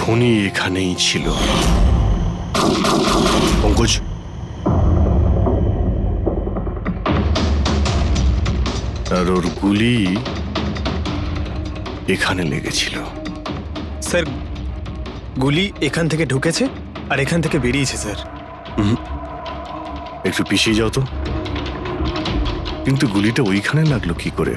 খুনি এখানেই ছিল। পঙ্কজ, আর ওর গুলি এখানে লেগেছিল। স্যার, গুলি এখান থেকে ঢুকেছে আর এখান থেকে বেরিয়েছে স্যার। একটু পিছিয়ে যাও তো। কিন্তু গুলিটা ওইখানে লাগলো কি করে?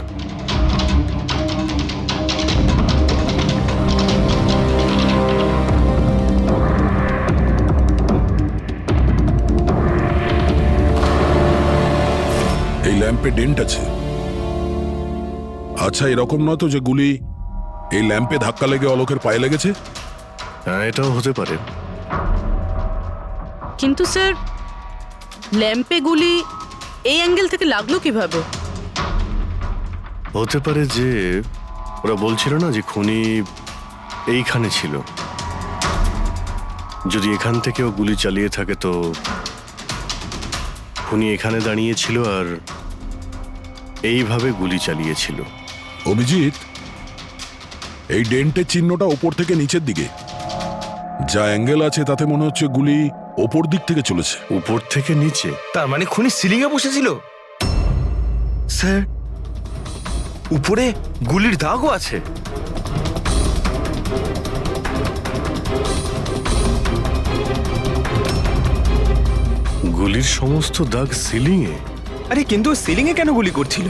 এই ল্যাম্পে ডেন্ট আছে। আচ্ছা, এরকম নয় তো যে গুলি এই ল্যাম্পে ধাক্কা লেগে অলোকের পায়ে লেগেছে? হ্যাঁ, এটাও হতে পারে। কিন্তু স্যার, ল্যাম্পে গুলি এই অ্যাঙ্গেল থেকে লাগলো কিভাবে? হতে পারে যে ওরা বলছিল না যে খুনি এইখানে ছিল। যদি এখান থেকেও গুলি চালিয়ে থাকে তো খুনি এখানে দাঁড়িয়েছিল আর এইভাবে গুলি চালিয়েছিল। অভিজিৎ, এই ডেন্টের চিহ্নটা ওপর থেকে নিচের দিকে। যা অ্যাঙ্গেল আছে তাতে মনে হচ্ছে গুলি ওপর দিক থেকে চলেছে। উপর থেকে নিচে? তার মানে খুনি সিলিং এ বসেছিল। স্যার, উপরে গুলির দাগও আছে। গুলির সমস্ত দাগ সিলিংয়ে? আরে কিন্তু সিলিং এ কেন গুলি করছিল?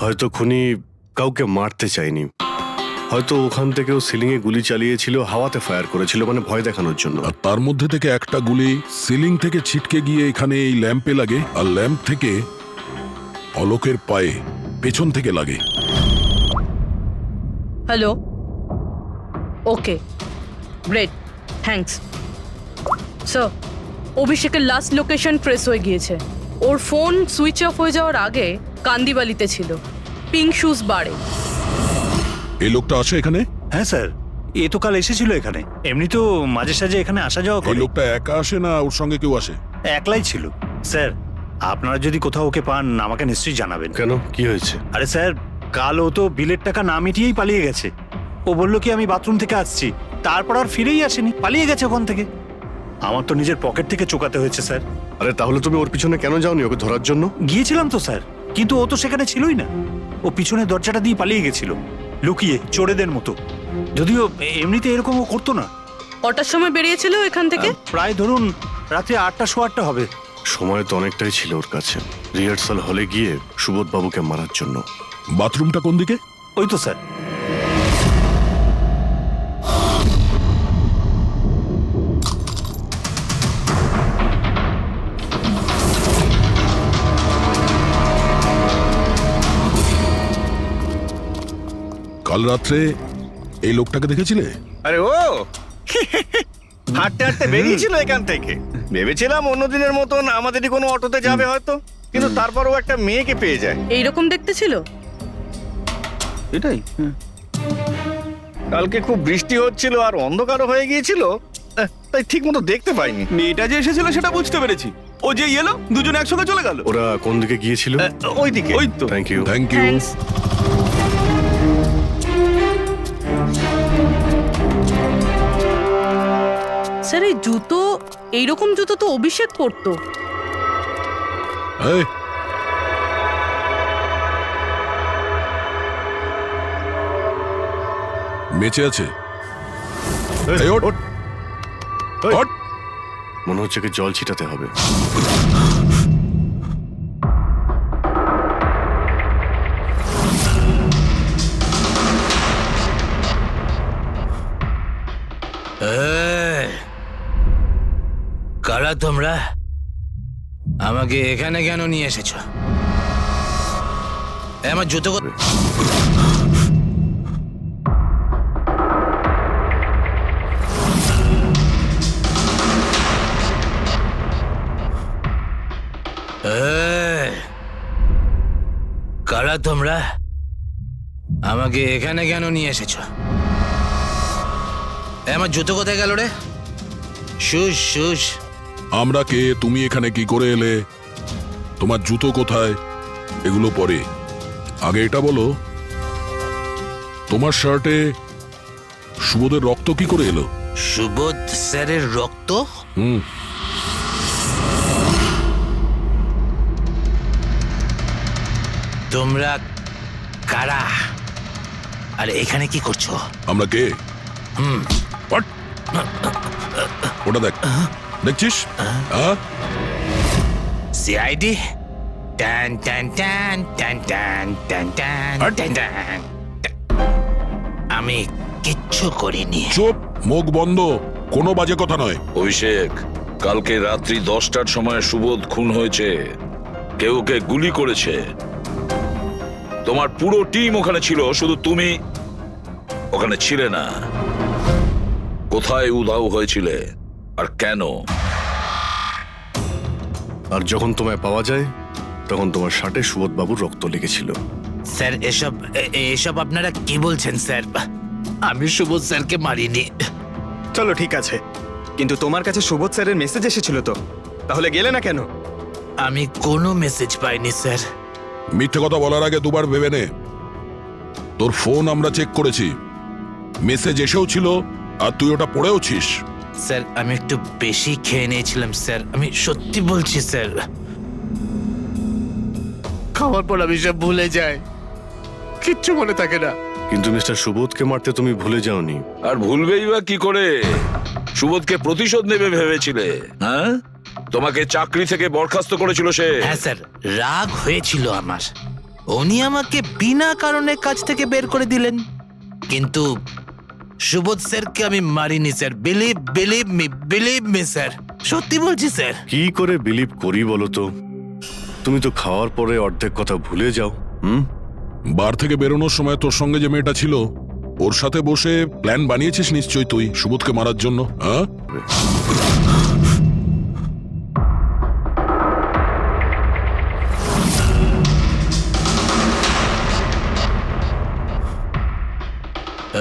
হয়তো খুনি কাউকে মারতে চায়নি। হয়তো ওখান থেকেও সিলিংয়ে গুলি চালিয়েছিল, হাওয়াতে ফায়ার করেছিল, মানে ভয় দেখানোর জন্য। আর তার মধ্যে থেকে একটা গুলি সিলিং থেকে ছিটকে গিয়ে এখানে এই ল্যাম্পে লাগে, আর ল্যাম্প থেকে অলোকের পায়ে পেছন থেকে লাগে। হ্যালো, ওকে, গ্রেট, থ্যাঙ্কস। স্যার, অভিষেকের লাস্ট লোকেশন ট্রেস হয়ে গিয়েছে। ওর ফোন সুইচ অফ হয়ে যাওয়ার আগে কান্দিবালিতে ছিল, পিঙ্ক শুজ বারে। এই লোকটা আসে এখানে? হ্যাঁ স্যার, এ তো কাল এসেছিল এখানে। এমনি তো মাঝে সাঝে এখানে আসা যাওয়া এই করে। লোকটা একা আসে না ওর সঙ্গে কেউ আসে? একলাই ছিল। স্যার, আপনারা যদি কোথাও ওকে পান আমাকে নিশ্চয়ই জানাবেন। কেন, কি হয়েছে? আরে স্যার, কাল ও তো বিলের টাকা না মিটিয়েই পালিয়ে গেছে। ও বলল কি আমি বাথরুম থেকে আসছি, তারপর আর ফিরেই আসেনি, পালিয়ে গেছে ওখান থেকে। আমার তো নিজের পকেট থেকে চোকাতে হয়েছে স্যার। আরে তাহলে তুমি ওর পিছনে কেন যাওনি ওকে ধরার জন্য? গিয়েছিলাম তো স্যার, কিন্তু ও তো সেখানে ছিলই না। ও পিছনের দরজাটা দিয়ে পালিয়ে গেছিল, লুকিয়ে, চোরেদের মতো। যদিও এমনিতে এরকম ও করতো না। কটার সময় বেরিয়েছিল এখান থেকে? প্রায় ধরুন রাত্রি 8টা, 8:15 হবে। সময় তো অনেকটাই ছিল ওর কাছে রিহার্সাল হলে গিয়ে সুবোধ বাবুকে মারার জন্য। বাথরুমটা কোন দিকে? ওই তো স্যার। কাল রাত্রে এই লোকটাকে দেখেছিলে? আরে ও হাঁটতে হাঁটতে বেরিয়েছিল এখান থেকে। ভেবেছিলাম অন্য দিনের মতন আমাদেরই কোনো অটোতে যাবে হয়তো, কিন্তু তারপরও একটা মেয়েকে পেয়ে যায়। এইরকম দেখতে ছিল? এটাই। কালকে খুব বৃষ্টি হচ্ছিল আর অন্ধকারও হয়ে গিয়েছিল, তাই ঠিক মতো দেখতে পাইনি। মেয়েটা যে এসেছিল সেটা বুঝতে পেরেছি। ও যে এলো, দুজন একসঙ্গে চলে গেল। ওরা কোন দিকে গিয়েছিল? ওইদিকে। ওই তো। Thank you. Thank you. Thanks. Sir, এই জুতো, এইরকম জুতো তো অভিষেক পরতো। এই, বেঁচে আছে? এই, ওঠ, ওঠ। মনে হচ্ছে কি জল ছিটাতে হবে। কারা তোমরা? আমাকে এখানে কেন নিয়ে এসেছো? আমার জুতো কারা তোমরা? আমাকে এখানে কেন নিয়ে এসেছো? আমার জুতো কোথায় গেল রে? শুশ শুশ। আমরা কে, তুমি এখানে কি করে এলে, তোমার জুতো কোথায়, এগুলো পরে। আগে এটা বলো, তোমার শার্টে সুবোধের রক্ত কি করে এলো? সুবোধ স্যারের রক্ত? হুম। তোমরা কারা আর এখানে কি করছো? আমরা কে? What? ওটা দেখ, দেখছিস? হ্যাঁ? সিআইডি? টান টান টান টান টান টান টান হাট। টান টান। আমি কিচ্ছু করিনি। চুপ, মুখ বন্ধ, কোনো বাজে কথা নয়। অভিষেক, কালকে রাত্রি 10টার সময় সুবোধ খুন হয়েছে। কেউ ওকে গুলি করেছে। তোমার পুরো টিম ওখানে ছিল, শুধু তুমি ওখানে ছিলে না। কোথায় উধাও হয়েছিলে আর কেন? আর যখন তোমায় পাওয়া যায় তখন তোমার শার্টে সুবোধ বাবুর রক্ত লেগেছিল। স্যার এসব আপনারা কি বলছেন স্যার? আমি সুবোধ স্যারকে মারিনি। চলো ঠিক আছে, কিন্তু তোমার কাছে সুবোধ স্যারের মেসেজ এসেছিল তো, তাহলে গেলে না কেন? আমি কোনো মেসেজ পাইনি স্যার। মিথ্যে কথা বলার আগে দুবার ভেবে নে। তোর ফোন আমরা চেক করেছি, মেসেজ এসেও ছিল আর তুই ওটা পড়েওছিস। স্যার আমি একটু বেশি খেয়ে নিয়েছিলাম স্যার, আমি সত্যি বলছি স্যার। খাওয়ার পর আমি সব ভুলে যাই, কিচ্ছু মনে থাকে না। কিন্তু মিস্টার সুবোধকে মারতে তুমি ভুলে যাওনি। আর ভুলবেই বা কি করে? সুবোধকে প্রতিশোধ নেবে ভেবেছিলে, হ্যাঁ? তোমাকে চাকরি থেকে বরখাস্ত করেছিল সে। হ্যাঁ স্যার, রাগ হয়েছিল আমার। উনি আমাকে বিনা কারণে কাজ থেকে বের করে দিলেন, কিন্তু সুবোধ স্যারকে আমি মারিনি স্যার। বিলিভ মি স্যার, সত্যি বলছি স্যার। কি করে বিলিভ করি বলো তো? তুমি তো খাওয়ার পরে অর্ধেক কথা ভুলে যাও। বার থেকে বেরোনোর সময় তোর সঙ্গে যে মেয়েটা ছিল ওর সাথে বসে প্ল্যান বানিয়েছিস নিশ্চয়ই তুই সুবোধকে মারার জন্য, হ্যাঁ?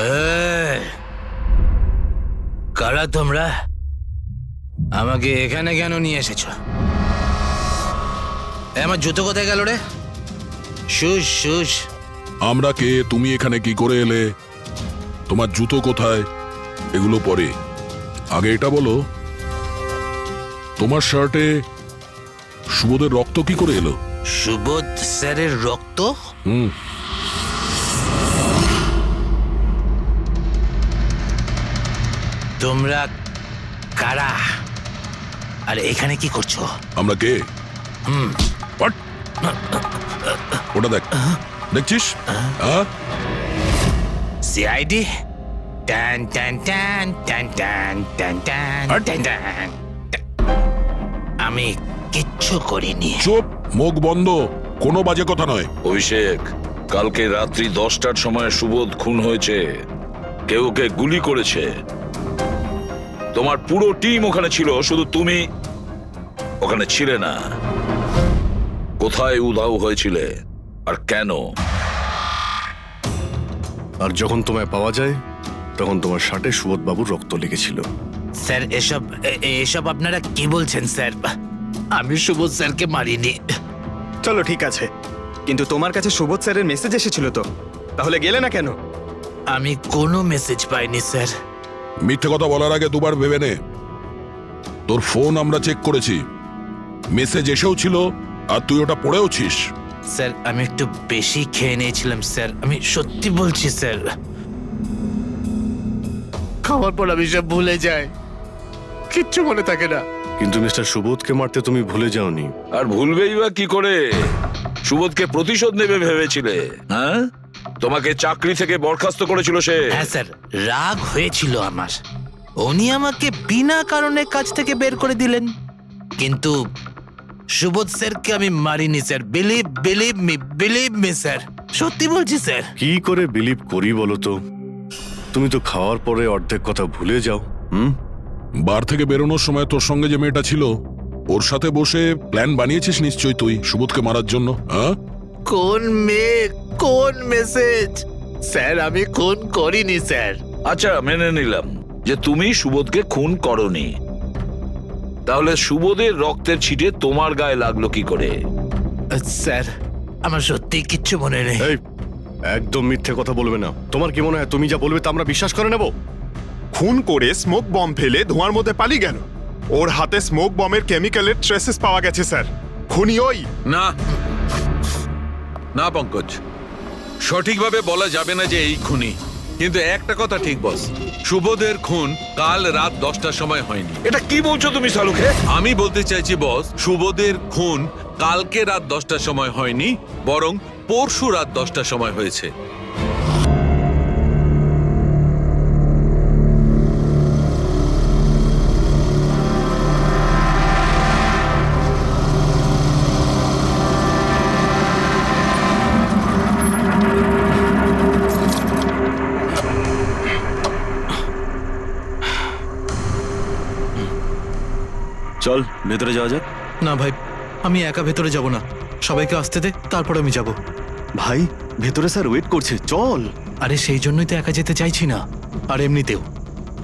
এই, কারা তোমরা? আমাকে এখানে কেন নিয়ে এসেছো? আমার জুতো কোথায় গেল রে? শুশ। আমরা কে, তুমি এখানে কি করে এলে, তোমার জুতো কোথায়, এগুলো পরে। আগে এটা বলো, তোমার শার্টে সুবোধের রক্ত কি করে এলো? সুবোধ স্যারের রক্ত? হুম। তোমরা কারা আর এখানে কি করছো? আমরা কে? What? ওটা দেখ, দেখছিস? হ্যাঁ? সিআইডি? টান টান টান টান টান টান টান হাট। টান টান। আমি কিচ্ছু করিনি। চুপ, মুখ বন্ধ, কোনো বাজে কথা নয়। অভিষেক, কালকে রাত্রি 10টার সময় সুবোধ খুন হয়েছে। কেউ ওকে গুলি করেছে। তোমার পুরো টিম ওখানে ছিল, শুধু তুমি ওখানে ছিলে না। কোথায় উধাও হয়েছিলে আর কেন? আর যখন তোমায় পাওয়া যায় তখন তোমার শার্টে সুবোধ বাবুর রক্ত লেগেছিল। স্যার এসব আপনারা কি বলছেন স্যার? আমি সুবোধ স্যারকে মারিনি। চলো ঠিক আছে, কিন্তু তোমার কাছে সুবোধ স্যারের মেসেজ এসেছিল তো, তাহলে গেলে না কেন? আমি কোনো মেসেজ পাইনি স্যার। মিথ্যে কথা বলার আগে দুবার ভেবে নে। তোর ফোন আমরা চেক করেছি, মেসেজ এসেও ছিল আর তুই ওটা পড়েওছিস। স্যার আমি একটু বেশি খেয়ে নিয়েছিলাম স্যার, আমি সত্যি বলছি স্যার। খাওয়ার পর আমি সব ভুলে যাই, কিচ্ছু মনে থাকে না। কিন্তু মিস্টার সুবোধকে মারতে তুমি ভুলে যাওনি। আর ভুলবেই বা কি করে? সুবোধকে প্রতিশোধ নেবে ভেবেছিলে, হ্যাঁ? তোমাকে চাকরি থেকে বরখাস্ত করেছিল সে। হ্যাঁ স্যার, রাগ হয়েছিল আমার। উনি আমাকে বিনা কারণে কাজ থেকে বের করে দিলেন, কিন্তু সুবোধ স্যারকে আমি মারিনি স্যার। বিলিভ মি স্যার, সত্যি বলছি স্যার। কি করে বিলিভ করি বলো তো? তুমি তো খাওয়ার পরে অর্ধেক কথা ভুলে যাও। বার থেকে বেরোনোর সময় তোর সঙ্গে যে মেয়েটা ছিল ওর সাথে বসে প্ল্যান বানিয়েছিস নিশ্চয়ই তুই সুবোধকে মারার জন্য, হ্যাঁ? কোন মেয়ে, কোন মেসেজ? স্যার আমি খুন করিনি স্যার। আচ্ছা, মেনে নিলাম যে তুমি সুবোধকে খুন করনি। তাহলে সুবোধের রক্তের ছিটে তোমার গায়ে লাগলো কি করে? স্যার আমার সত্যি কিচ্ছু মনে নেই। এই একদম মিথ্যে কথা বলবে না। তোমার কি মনে হয় তুমি যা বলবে তা আমরা বিশ্বাস করে নেব? খুন করে স্মোক বম ফেলে ধোঁয়ার মধ্যে পালিয়ে গেল। ওর হাতে স্মোক বমের কেমিক্যালের ট্রেসেস পাওয়া গেছে স্যার। খুনি ওই। না না পঙ্কজ, সঠিকভাবে বলা যাবে না যে এই খুনি, কিন্তু একটা কথা ঠিক বস, সুবোধের খুন কাল রাত 10টার সময় হয়নি। এটা কি বলছো তুমি শালুকে? আমি বলতে চাইছি বস, সুবোধের খুন কালকে রাত 10টার সময় হয়নি, বরং পরশু রাত 10টার সময় হয়েছে। চল ভেতরে যাওয়া যাক। না ভাই, আমি একা ভেতরে যাব না, সবাইকে আসতে দে, তারপর আমি যাব। ভাই ভেতরে স্যার ওয়েট করছে, চল। আরে সেই জন্যই তো একা যেতে চাইছি না, আর এমনিতেও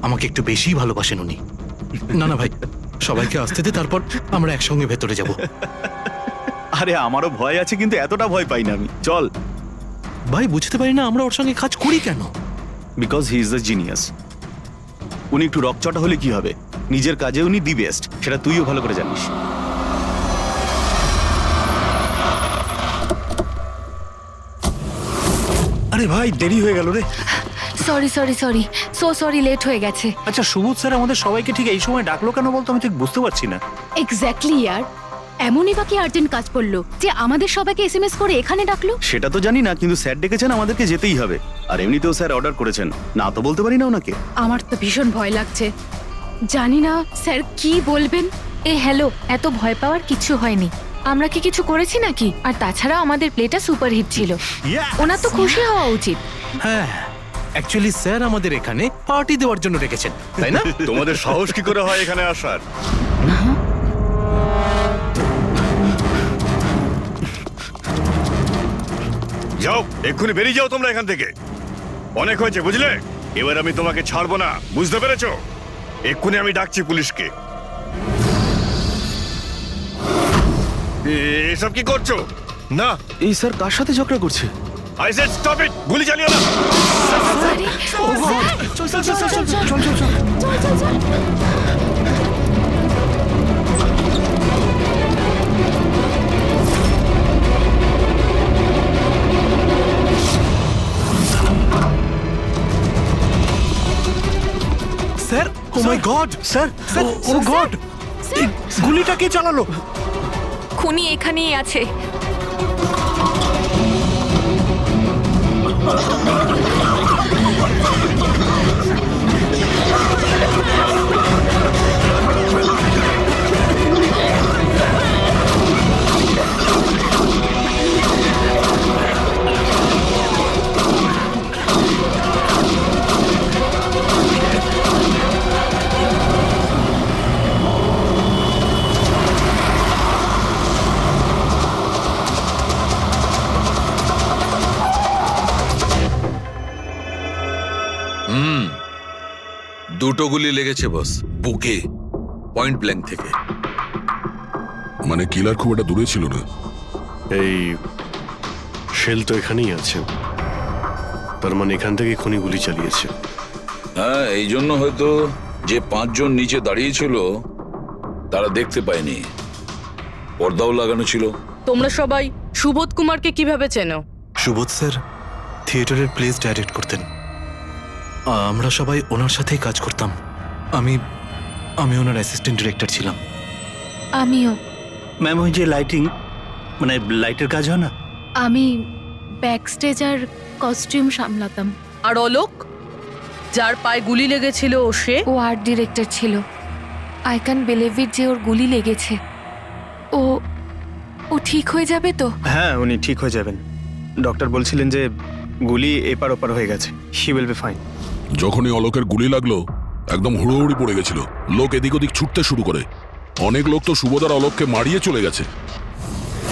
আমাকে একটু বেশি ভালোবাসেন উনি। না না ভাই, সবাইকে আসতে দে, তারপর আমরা একসঙ্গে ভেতরে যাব। আরে আমারও ভয় আছে, কিন্তু এতটা ভয় পাই না আমি। চল। ভাই বুঝতে পারি না আমরা ওর সঙ্গে কাজ করি কেন। Because he is the genius. উনি একটু রকচটা হলে কি হবে, নিজের কাজে উনি দি বেস্ট, সেটা তুইও ভালো করে জানিস। আরে ভাই দেরি হয়ে গেল রে। Sorry sorry sorry, so sorry, late হয়ে গেছে। আচ্ছা সুবোধ স্যার আমাদের সবাইকে ঠিক এই সময় ডাকলো কেন বলতো, আমি ঠিক বুঝতে পারছি না। এক্স্যাক্টলি ইয়ার, এমনই বা কি আর্জেন্ট কাজ পড়লো যে আমাদের সবাইকে এসএমএস করে এখানে ডাকলো? সেটা তো জানি না, কিন্তু স্যার ডেকেছেন, আমাদেরকে যেতেই হবে। আর এমনিতেও স্যার অর্ডার করেছেন, না তো বলতে পারি না ওনাকে। আমার তো ভীষণ ভয় লাগছে, জানি না স্যার কি বলবেন। হ্যালো, এত ভয় পাওয়ার কিছু হয়নি। আমরা কি কিছু করেছি নাকি? আর তাছাড়া আমাদের প্লেটা সুপারহিট ছিল, ওনার তো খুশি হওয়া উচিত। হ্যাঁ, অ্যাকচুয়ালি স্যার আমাদের এখানে পার্টি দেওয়ার জন্য রেখেছেন, তাই না? তোমাদের সাহস কি করে হয় এখানে আসার? যাও, এক্ষুনি বেরিয়ে যাও তোমরা এখান থেকে। অনেক হয়েছে বুঝলে, এবার আমি তোমাকে ছাড়বো না, বুঝতে পেরেছো? এক্ষুনি আমি ডাকছি পুলিশকে। এসব কি করছো? না, এই স্যার কার সাথে ঝগড়া করছে? আই সেড স্টপ ইট, গুলি চালিও না। চল চল চল চল চল চল চল চল। স্যার, ও মাই গড, স্যার ও গড, গুলিটা কে চালালো? খুনি এখানেই আছে। দুটো গুলি লেগেছে বস, বুকে, পয়েন্ট ব্ল্যাঙ্ক থেকে। মানে কিলার খুব একটা দূরে ছিল না। এই শেল তো এখানেই আছে, তার মানে এখান থেকে খুনি গুলি চালিয়েছে। হ্যাঁ, এই জন্য হয়তো যে 5 জন নিচে দাঁড়িয়েছিল তারা দেখতে পায়নি, পর্দাও লাগানো ছিল। তোমরা সবাই সুবোধ কুমারকে কিভাবে চেনো? সুবোধ স্যার থিয়েটারের প্লেস ডাইরেক্ট করতেন, আমরা সবাই ওনার সাথেই কাজ করতাম। আমি ওনার অ্যাসিস্ট্যান্ট ডিরেক্টর ছিলাম। আমিও। ম্যাম ওই যে লাইটিং, মানে লাইটের কাজ হয় না? আমি ব্যাক স্টেজ আর কস্টিউম সামলাতাম। আর অলোক, যার পায়ে গুলি লেগেছিল, সে? ও আর্ট ডিরেক্টর ছিল। আই ক্যান বিলিভ ইট যে ওর গুলি লেগেছে। ও ঠিক হয়ে যাবে তো? হ্যাঁ, উনি ঠিক হয়ে যাবেন। ডক্টর বলছিলেন যে গুলি এপার ওপার হয়ে গেছে, হি উইল বি ফাইন। যখনই অলোকের গুলি লাগলো একদম হুড়োহুড়ি পড়ে গেছিল, লোক এদিক ওদিক ছুটতে শুরু করে। অনেক লোক তো সুবোধার অলোককে মারিয়ে চলে গেছে।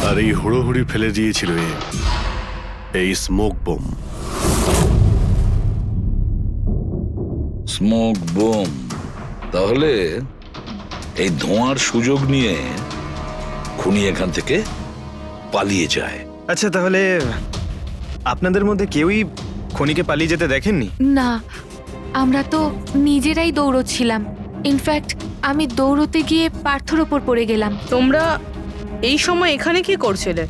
আর এই হুড়োহুড়ি ফেলে দিয়েছিল এই স্মোক বোম। স্মোক বোম, তাহলে এই ধোঁয়ার সুযোগ নিয়ে খুনি এখান থেকে পালিয়ে যায়। আচ্ছা, তাহলে আপনাদের মধ্যে কেউই খনিকে পালিয়ে যেতে দেখেননি? না, আমরা তো নিজেরাই দৌড়চ্ছিলাম। ইনফ্যাক্ট আমি দৌড়তে গিয়ে পার্থর ওপর পড়ে গেলাম। তোমরা এই সময় এখানে কি করছিলে?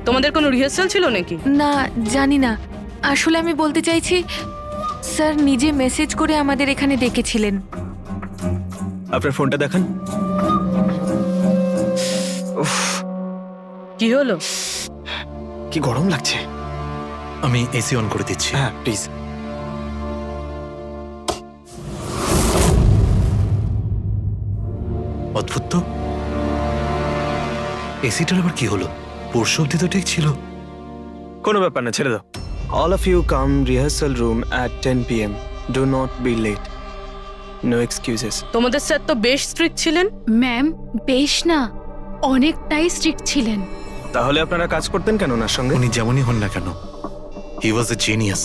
তোমাদের কোনো রিহার্সাল ছিল নাকি? না, জানি না। আসলে আমি বলতে চাইছি, স্যার নিজে মেসেজ করে আমাদের এখানে ডেকেছিলেন। আপনার ফোনটা দেখান। উফ, কি হলো? কি গরম লাগছে। আমি এসি অন করে দিচ্ছি। হ্যাঁ প্লিজ। অদ্ভুত তো, এসিটার আবার কি হলো? পরশু অব্দি তো ঠিক ছিল। কোনো ব্যাপার না, ছেড়ে দাও। All of you come rehearsal room at 10 PM. Do not be late. No excuses. তোমাদের স্যার তো বেশ স্ট্রিক্ট ছিলেন। ম্যাম, বেশ না, অনেকটাই স্ট্রিক্ট ছিলেন। তাহলে আপনারা কাজ করতেন কেন ওনার সঙ্গে? উনি যেমনই হন না কেন, হি ওয়াজ এ জিনিয়াস,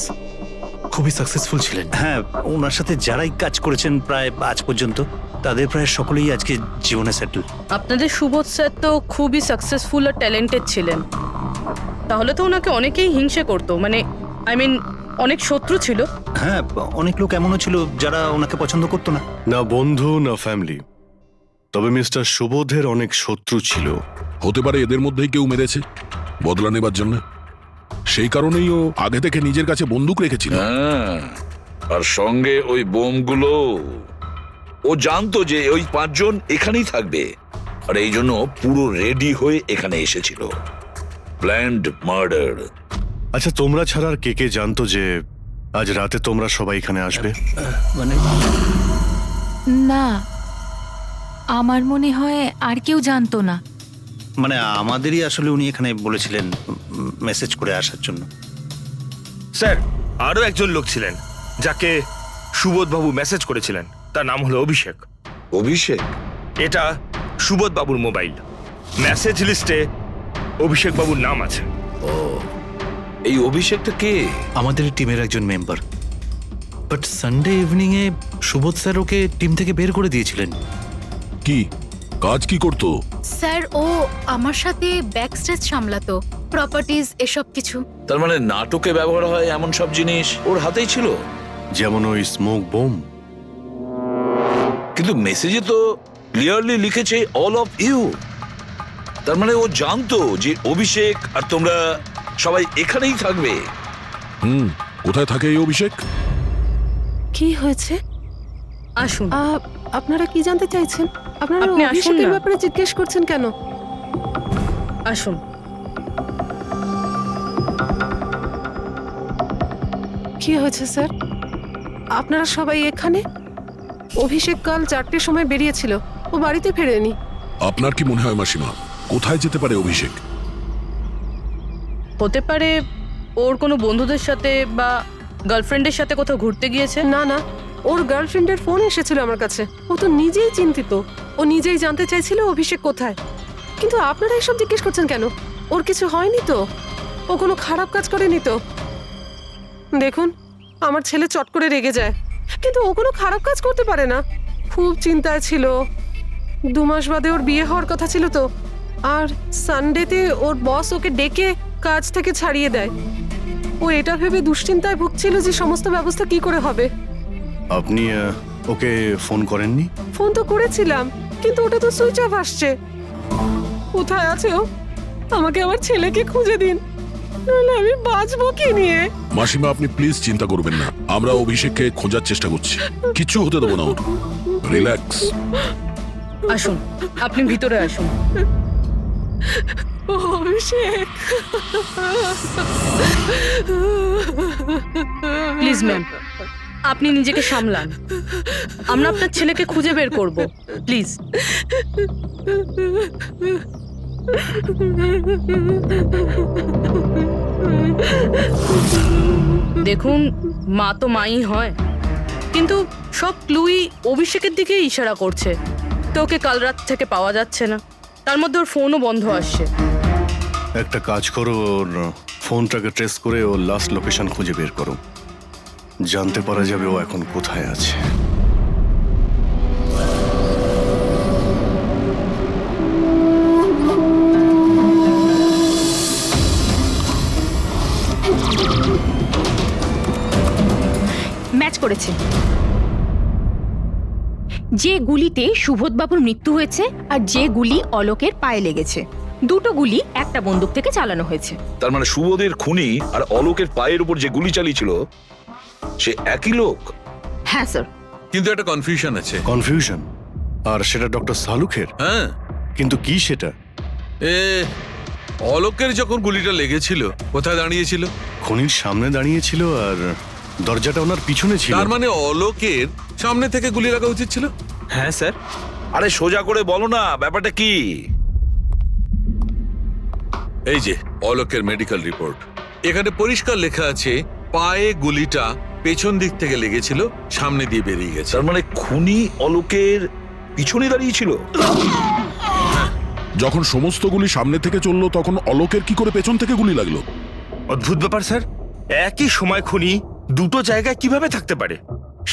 খুবই সাকসেসফুল ছিলেন। হ্যাঁ, ওনার সাথে যারাই কাজ করেছেন প্রায় আজ পর্যন্ত, তাদের প্রায় সকলেই আজকে জীবনে সেটেল। আপনাদের সুবোধ স্যার তো খুবই সাকসেসফুল আর ট্যালেন্টেড ছিলেন। তাহলে তো ওনাকে অনেকেই হিংসে করতো, মানে আই মিন অনেক শত্রু ছিল। হ্যাঁ, অনেক লোক এমনও ছিল যারা ওনাকে পছন্দ করতো না। না বন্ধু না ফ্যামিলি, তবে মিস্টার সুবোধের অনেক শত্রু ছিল। হতে পারে এদের মধ্যেই কেউ মেরেছে বদলা নেবার জন্য। সেই কারণেই ও আগে থেকে নিজের কাছে বন্দুক রেখেছিল। হ্যাঁ, আর সঙ্গে ওই বোমগুলো। ও জানতো যে ওই 5 জন এখানেই থাকবে, আর এই জন্য পুরো রেডি হয়ে এখানে এসেছিল। Planned murder. আচ্ছা, তোমরা ছাড়া আর কে কে জানতো যে আজ রাতে তোমরা সবাই এখানে আসবে? মানে না, আমার মনে হয় আর কেউ জানতো না। মানে আমাদেরই আসলে উনি এখানে বলেছিলেন মেসেজ করে আসার জন্য। স্যার, আরো একজন লোক ছিলেন যাকে সুবোধবাবু মেসেজ করেছিলেন। তার নাম হলো অভিষেক। অভিষেক? এটা সুবোধবাবুর মোবাইল। মেসেজ লিস্টে অভিষেক বাবুর নাম আছে। ও, এই অভিষেকটা কে? আমাদের টিমের একজন member. But Sunday evening A Subodh sir okay team থেকে বের করে দিয়েছিলেন। কি কাজ কি করতো? স্যার, ও আমার সাথে ব্যাক স্টেজ সামলাতো, প্রপার্টিজ এসব কিছু। তার মানে নাটকে ব্যবহার হয় এমন সব জিনিস ওর হাতেই ছিল? যেমন ওই স্মোক বোম। কিন্তু মেসেজে তো ক্লিয়ারলি লিখেছে অল অফ ইউ। তার মানে ও জানতো যে অভিষেক আর তোমরা সবাই এখানেই থাকবে। কোথায় থাকে এই অভিষেক? কি হয়েছে? আসুন। আপনারা কি জানতে চাইছেন? আপনারা আপনি আসুন অভিষেকের না। ব্যাপারে জিজ্ঞেস করছেন কেন? আসুন। কি হয়েছে স্যার? আপনারা সবাই এখানে? অভিষেক কাল 4টের সময় বেরিয়েছিল, ও বাড়িতে ফেরেনি। আপনার কি মনে হয় মাসিমা, কোথায় যেতে পারে অভিষেক? হতে পারে ওর কোনো বন্ধুদের সাথে বা গার্লফ্রেন্ডের সাথে কোথাও ঘুরতে গিয়েছে। না না, ওর গার্লফ্রেন্ডের ফোন এসেছিল আমার কাছে। ও তো নিজেই চিন্তিত, ও নিজেই জানতে চাইছিল অভিষেক কোথায়। কিন্তু আপনারা এসব জিজ্ঞেস করছেন কেন? ওর কিছু হয়নি তো? ও কোনো খারাপ কাজ করেনি তো? দেখুন, আমার ছেলে চট করে রেগে যায়, কিন্তু ও কোনো খারাপ কাজ করতে পারে না। খুব চিন্তায় ছিল। 2 মাস বাদে ওর বিয়ে হওয়ার কথা ছিল তো। আর সানডেতে ওর বস ওকে ডেকে কাজ থেকে ছাড়িয়ে দেয়। ও এটা ভেবে দুশ্চিন্তায় ভুগছিল যে সমস্ত ব্যবস্থা কি করে হবে। আপনি ওকে ফোন করেননি? ফোন তো করেছিলাম, কিন্তু ওটা তো সুইচ অফ আসছে। কোথায় আছে ও? আমাকে আমার ছেলেকে খুঁজে দিন, নাহলে আমি বাঁচবো কি নিয়ে? মাসিমা, আপনি প্লিজ চিন্তা করবেন না, আমরা অভিষেককে খোঁজার চেষ্টা করছি। কিচ্ছু হতে দেবো না ওর। রিল্যাক্স। আসুন, আপনি ভিতরে আসুন। অভিষেক, প্লিজ ম্যাম, আপনি নিজেকে সামলান। আমরা আপনার ছেলেকে খুঁজে বের করব, প্লিজ। দেখুন, মা তো মাই হয়, কিন্তু সব ক্লুই অভিষেকের দিকে ইশারা করছে। তো ওকে কাল রাত থেকে পাওয়া যাচ্ছে না, তার মধ্যে ওর ফোনও বন্ধ আসছে। একটা কাজ করো, ওর ফোনটাকে ট্রেস করে ওর লাস্ট লোকেশন খুঁজে বের করো। জানতে পারা যাবে ও এখন কোথায় আছে। করেছে। যে গুলিতে সুবোধবাবুর মৃত্যু হয়েছে আর যে গুলি অলোকের পায়ে লেগেছে, দুটো গুলি একটা বন্দুক থেকে চালানো হয়েছে। তার মানে সুবোধের খুনি আর অলোকের পায়ের উপর যে গুলি চালিয়েছিল সে একই লোক। হ্যাঁ স্যার। কিন্তু একটা কনফিউশন আছে। কনফিউশন? আর সেটা ডক্টর সালুখের? হ্যাঁ। কিন্তু কি সেটা? অলোকের যখন গুলিটা লেগেছিল কোথায় দাঁড়িয়েছিল? খনির সামনে দাঁড়িয়েছিল আর দরজাটা ওনার পিছনে ছিল। তার মানে অলোকের সামনে থেকে গুলি লাগা উচিত ছিল। হ্যাঁ স্যার। আরে সোজা করে বলো না, ব্যাপারটা কি? এই যে অলোকের মেডিকেল রিপোর্ট, এখানে পরিষ্কার লেখা আছে পায়ে গুলিটা পেছন দিক থেকে লেগেছিল, সামনে দিয়ে বেরিয়ে গেছে। তার মানে খুনি অলোকের পিছনে দাঁড়িয়েছিল। যখন সমস্ত গুলি সামনে থেকে চললো তখন অলোকের কি করে পেছন থেকে গুলি লাগলো? অদ্ভুত ব্যাপার স্যার, একই সময় খুনি দুটো জায়গায় কিভাবে থাকতে পারে?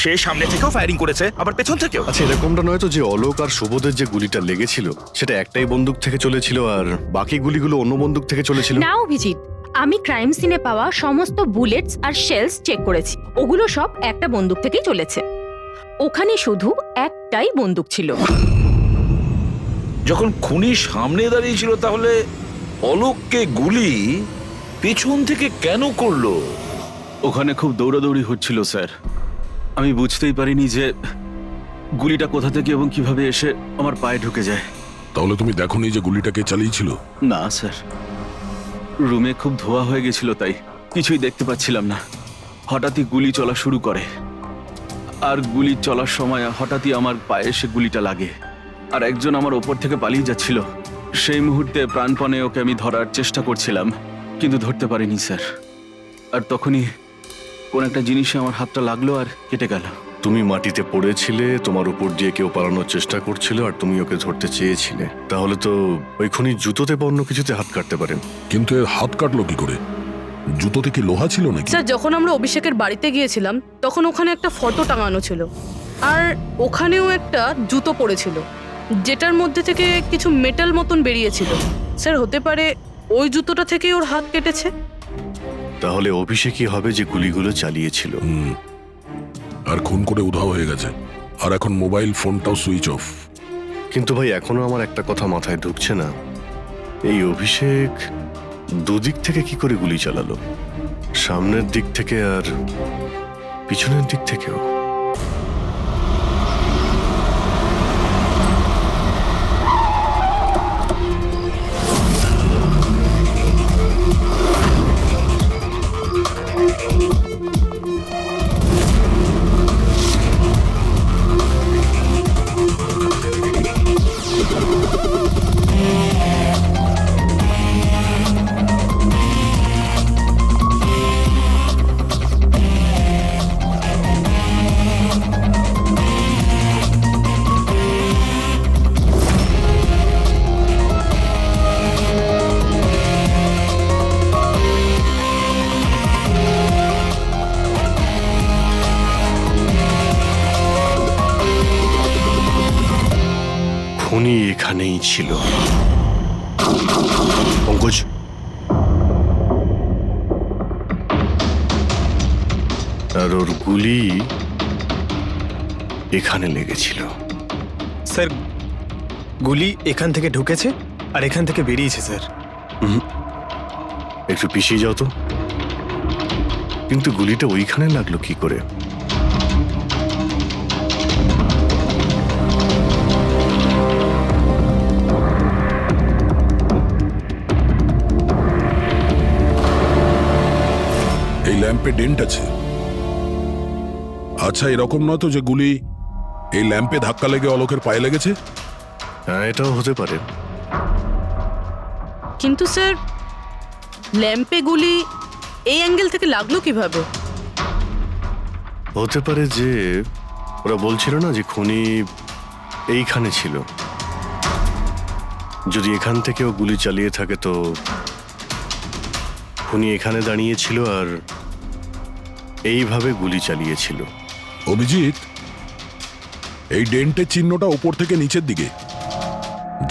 সে সামনে থেকেও ফায়ারিং করেছে, আবার পেছন থেকেও। আচ্ছা, এরকমটা নয় তো যে অলোক আর সুবোধের যে গুলিটা লেগেছিল সেটা একটাই বন্দুক থেকে চলেছিল আর বাকি গুলিগুলো অন্য বন্দুক থেকে চলেছিল? না অভিজিৎ, আমি ক্রাইম সিনে পাওয়া সমস্ত বুলেটস আর শেলস চেক করেছি, ওগুলো সব একটা বন্দুক থেকেই চলেছে। ওখানে শুধু একটাই বন্দুক ছিল। যখন খুনি সামনে দাঁড়িয়েছিল তাহলে অলোককে গুলি পেছন থেকে কেন করলো? ওখানে খুব দৌড়াদৌড়ি হচ্ছিল স্যার, আমি বুঝতেই পারিনি যে গুলিটা কোথা থেকে এবং কিভাবে এসে আমার পায়ে ঢুকে যায়। তাহলে তুমি দেখোনি যে গুলিটা কে চালিয়েছিল? না স্যার, রুমে খুব ধোয়া হয়ে গেছিল তাই কিছুই দেখতে পাচ্ছিলাম না। হঠাৎই গুলি চলা শুরু করে আর গুলি চলার সময় হঠাৎই আমার পায়ে এসে গুলিটা লাগে আর একজন আমার ওপর থেকে পালিয়ে যাচ্ছিল। সেই মুহূর্তে প্রাণপণে ওকে আমি ধরার চেষ্টা করছিলাম কিন্তু ধরতে পারিনি স্যার। আর তখনই কোন একটা জিনিসে আমার হাতটা লাগলো আর কেটে গেল। তুমি মাটিতে পড়েছিলে, তোমার উপর দিয়ে কেউ পালানোর চেষ্টা করছিল আর তুমি ওকে ধরতে চেয়েছিলে। তাহলে তো ওই খুনি জুতোতে বা অন্য কিছুতে হাত কাটতে পারেন। কিন্তু এর হাত কাটলো কি করে? জুতোতে কি লোহা ছিল নাকি? স্যার, যখন আমরা অভিষেকের বাড়িতে গিয়েছিলাম তখন ওখানে একটা ফটো টাঙানো ছিল আর ওখানেও একটা জুতো পড়েছিল যেটার মধ্যে থেকে কিছু মেটাল মতন বেরিয়েছিল। স্যার, হতে পারে ওই জুতোটা থেকেই ওর হাত কেটেছে। তাহলে অভিষেকই হবে যে গুলিগুলো চালিয়েছিল। আর খুন করে উধাও হয়ে গেছে, আর এখন মোবাইল ফোনটাও সুইচ অফ। কিন্তু ভাই, এখনো আমার একটা কথা মাথায় ঢুকছে না, এই অভিষেক দুদিক থেকে কি করে গুলি চালালো? সামনের দিক থেকে আর পিছনের দিক থেকেও। খুনি এখানেই ছিল। পঙ্কজ, আর ওর গুলি এখানে লেগেছিল। স্যার, গুলি এখান থেকে ঢুকেছে আর এখান থেকে বেরিয়েছে স্যার। একটু পিছিয়ে যাও তো। কিন্তু গুলিটা ওইখানে লাগলো কি করে? এই ল্যাম্পে ডেন্ট আছে। আচ্ছা, এরকম নয় তো যে গুলি এই ল্যাম্পে ধাক্কা লেগে অলোকের পায়ে লেগেছে? হ্যাঁ, এটাও হতে পারে। কিন্তু স্যার, ল্যাম্পে গুলি এই অ্যাঙ্গেল থেকে লাগলো কিভাবে? হতে পারে যে ওরা বলছিল না যে খুনি এইখানে ছিল। যদি এখান থেকেও গুলি চালিয়ে থাকে তো খুনি এখানে দাঁড়িয়েছিল আর এইভাবে গুলি চালিয়েছিল। অভিজিৎ, এই ডেন্টের চিহ্নটা ওপর থেকে নিচের দিকে,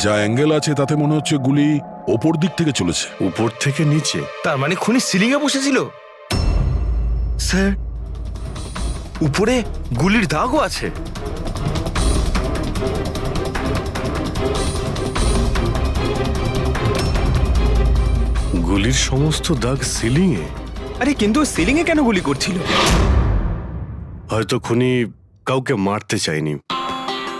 যা অ্যাঙ্গেল আছে তাতে মনে হচ্ছে গুলি ওপর দিক থেকে চলেছে। উপর থেকে নিচে? তার মানে খুনি সিলিং এ বসেছিল। স্যার, উপরে গুলির দাগও আছে। গুলির সমস্ত দাগ সিলিং এ। আরে কিন্তু সিলিং এ কেন গুলি করছিল? হয়তো খুনি কাউকে মারতে চায়নি,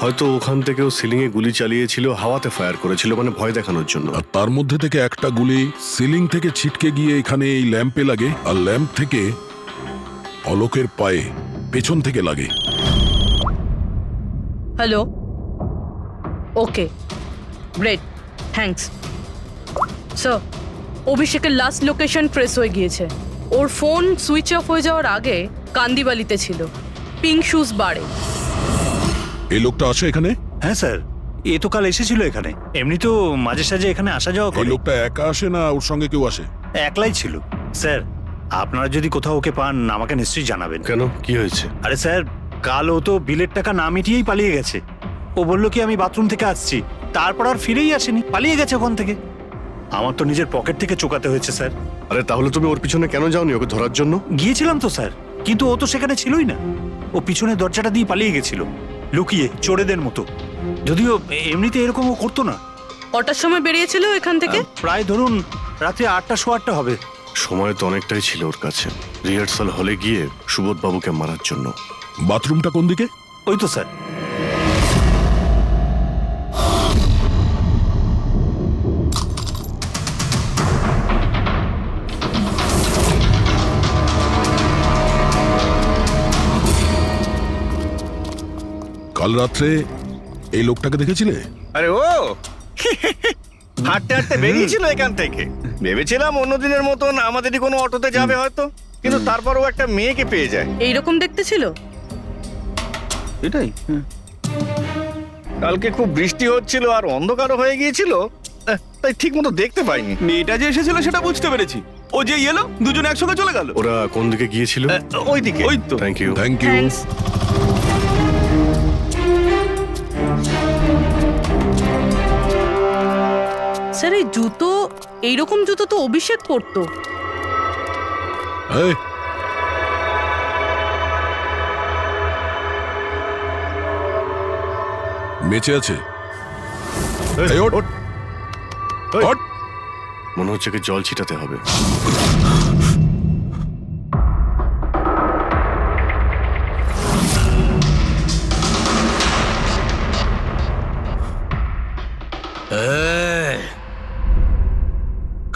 হয়তো ওখান থেকেও সিলিং এ গুলি চালিয়েছিল, হাওয়াতে ফায়ার করেছিল, মানে ভয় দেখানোর জন্য। আর তার মধ্যে থেকে একটা গুলি সিলিং থেকে ছিটকে গিয়ে এখানে এই ল্যাম্পে লাগে, আর ল্যাম্প থেকে অলোকের পায়ে পেছন থেকে লাগে। হ্যালো, ওকে, গ্রেট, থ্যাঙ্কস। স্যার, অভিষেকের লাস্ট লোকেশন ট্রেস হয়ে গিয়েছে। ওর ফোন সুইচ অফ হয়ে যাওয়ার আগে কান্দিবালিতে ছিল, পিঙ্ক শুজ বারে। এই লোকটা আসে এখানে? হ্যাঁ স্যার, এ তো কাল এসেছিল এখানে। এমনি তো মাঝে সাঝে এখানে আসা যাওয়া এই করে। লোকটা একা আসে না ওর সঙ্গে কেউ আসে? একলাই ছিল। স্যার, আপনারা যদি কোথাও ওকে পান আমাকে নিশ্চয়ই জানাবেন। কেন, কি হয়েছে? আরে স্যার, কাল ও তো বিলের টাকা না মিটিয়েই পালিয়ে গেছে। ও বললো কি আমি বাথরুম থেকে আসছি, তারপর আর ফিরেই আসেনি, পালিয়ে গেছে ওখান থেকে। আমার তো নিজের পকেট থেকে চোকাতে হয়েছে স্যার। আরে তাহলে তুমি ওর পিছনে কেন যাওনি ওকে ধরার জন্য? গিয়েছিলাম তো স্যার, কিন্তু ও তো সেখানে ছিলই না। ও পিছনের দরজাটা দিয়ে পালিয়ে গেছিল, লুকিয়ে, চোরেদের মতো। যদিও এমনিতে এরকম ও করতো না। কটার সময় বেরিয়েছিল এখান থেকে? প্রায় ধরুন রাত্রি 8টা, 8:15 হবে। সময় তো অনেকটাই ছিল ওর কাছে, রিহার্সাল হলে গিয়ে সুবোধ বাবুকে মারার জন্য। বাথরুমটা কোন দিকে? ওই তো স্যার। কাল রাত্রে এই লোকটাকে দেখেছিলে? আরে ও হাঁটতে হাঁটতে বেরিয়েছিল এখান থেকে। ভেবেছিলাম অন্যদিনের মতন আমাদেরই কোনো অটোতে যাবে হয়তো, কিন্তু তারপরও একটা মেয়েকে পেয়ে যায়। এইরকম দেখতে ছিল। এটাই। কালকে খুব বৃষ্টি হচ্ছিল আর অন্ধকারও হয়ে গিয়েছিল, তাই ঠিক মতো দেখতে পাইনি। মেয়েটা যে এসেছিল সেটা বুঝতে পেরেছি। ও যে এলো দুজন একসঙ্গে চলে গেল। ওরা কোন দিকে গিয়েছিল? ওইদিকে। ওই তো। Thank you. Thank you. Thanks. Sir, এই জুতো, এইরকম জুতো তো অভিষেক পরতো। এই, বেঁচে আছে? এই, ওঠ। ওঠ। মনে হচ্ছে কি জল ছিটাতে হবে।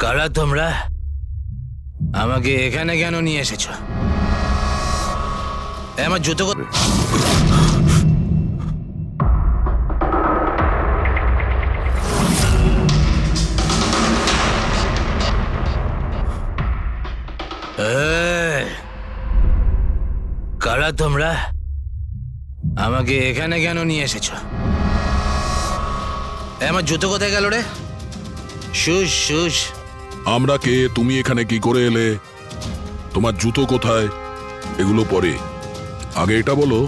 কারা তোমরা? আমাকে এখানে কেন নিয়ে এসেছো? আমার জুতো কারা তোমরা? আমাকে এখানে কেন নিয়ে এসেছো? আমার জুতো কোথায় গেল রে? Shoes shoes. আমরা কে, তুমি এখানে কি করে এলে, তোমার জুতো কোথায়, এগুলো পরে। আগে এটা বলো,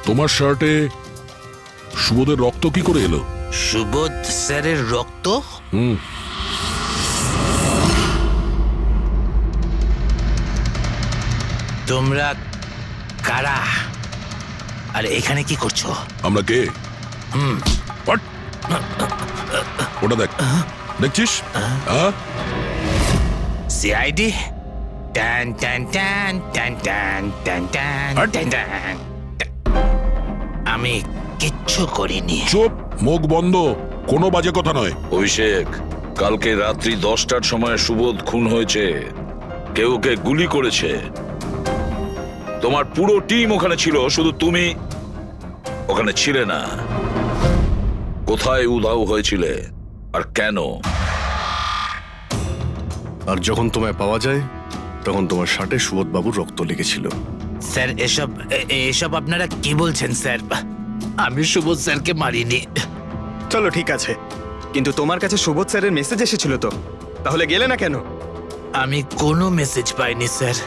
তোমার শার্টে সুবোধের রক্ত কি করে এলো? সুবোধ স্যারের রক্ত? হুম। তোমরা কারা আর এখানে কি করছো? আমরা কে? হুম, What? ওটা দেখ, দেখছিস? সিআইডি? টান টান টান টান টান টান টান টান টান। আমি কিচ্ছু করিনি। চুপ, মুখ বন্ধ, কোনো বাজে কথা নয়। অভিষেক, কালকে রাত্রি 10টার সময় সুবোধ খুন হয়েছে, কেউ ওকে গুলি করেছে। তোমার পুরো টিম ওখানে ছিল, শুধু তুমি ওখানে ছিলে না। কোথায় উধাও হয়েছিলে আর কেন? আর যখন তোমায় পাওয়া যায় তখন তোমার শার্টে সুবোধ বাবুর রক্ত লেগেছিল। স্যার, এসব আপনারা কি বলছেন স্যার? আমি সুবোধ স্যারকে মারিনি। চলো ঠিক আছে, কিন্তু তোমার কাছে সুবোধ স্যারের মেসেজ এসেছিল তো, তাহলে গেলে না কেন? আমি কোনো মেসেজ পাইনি স্যার।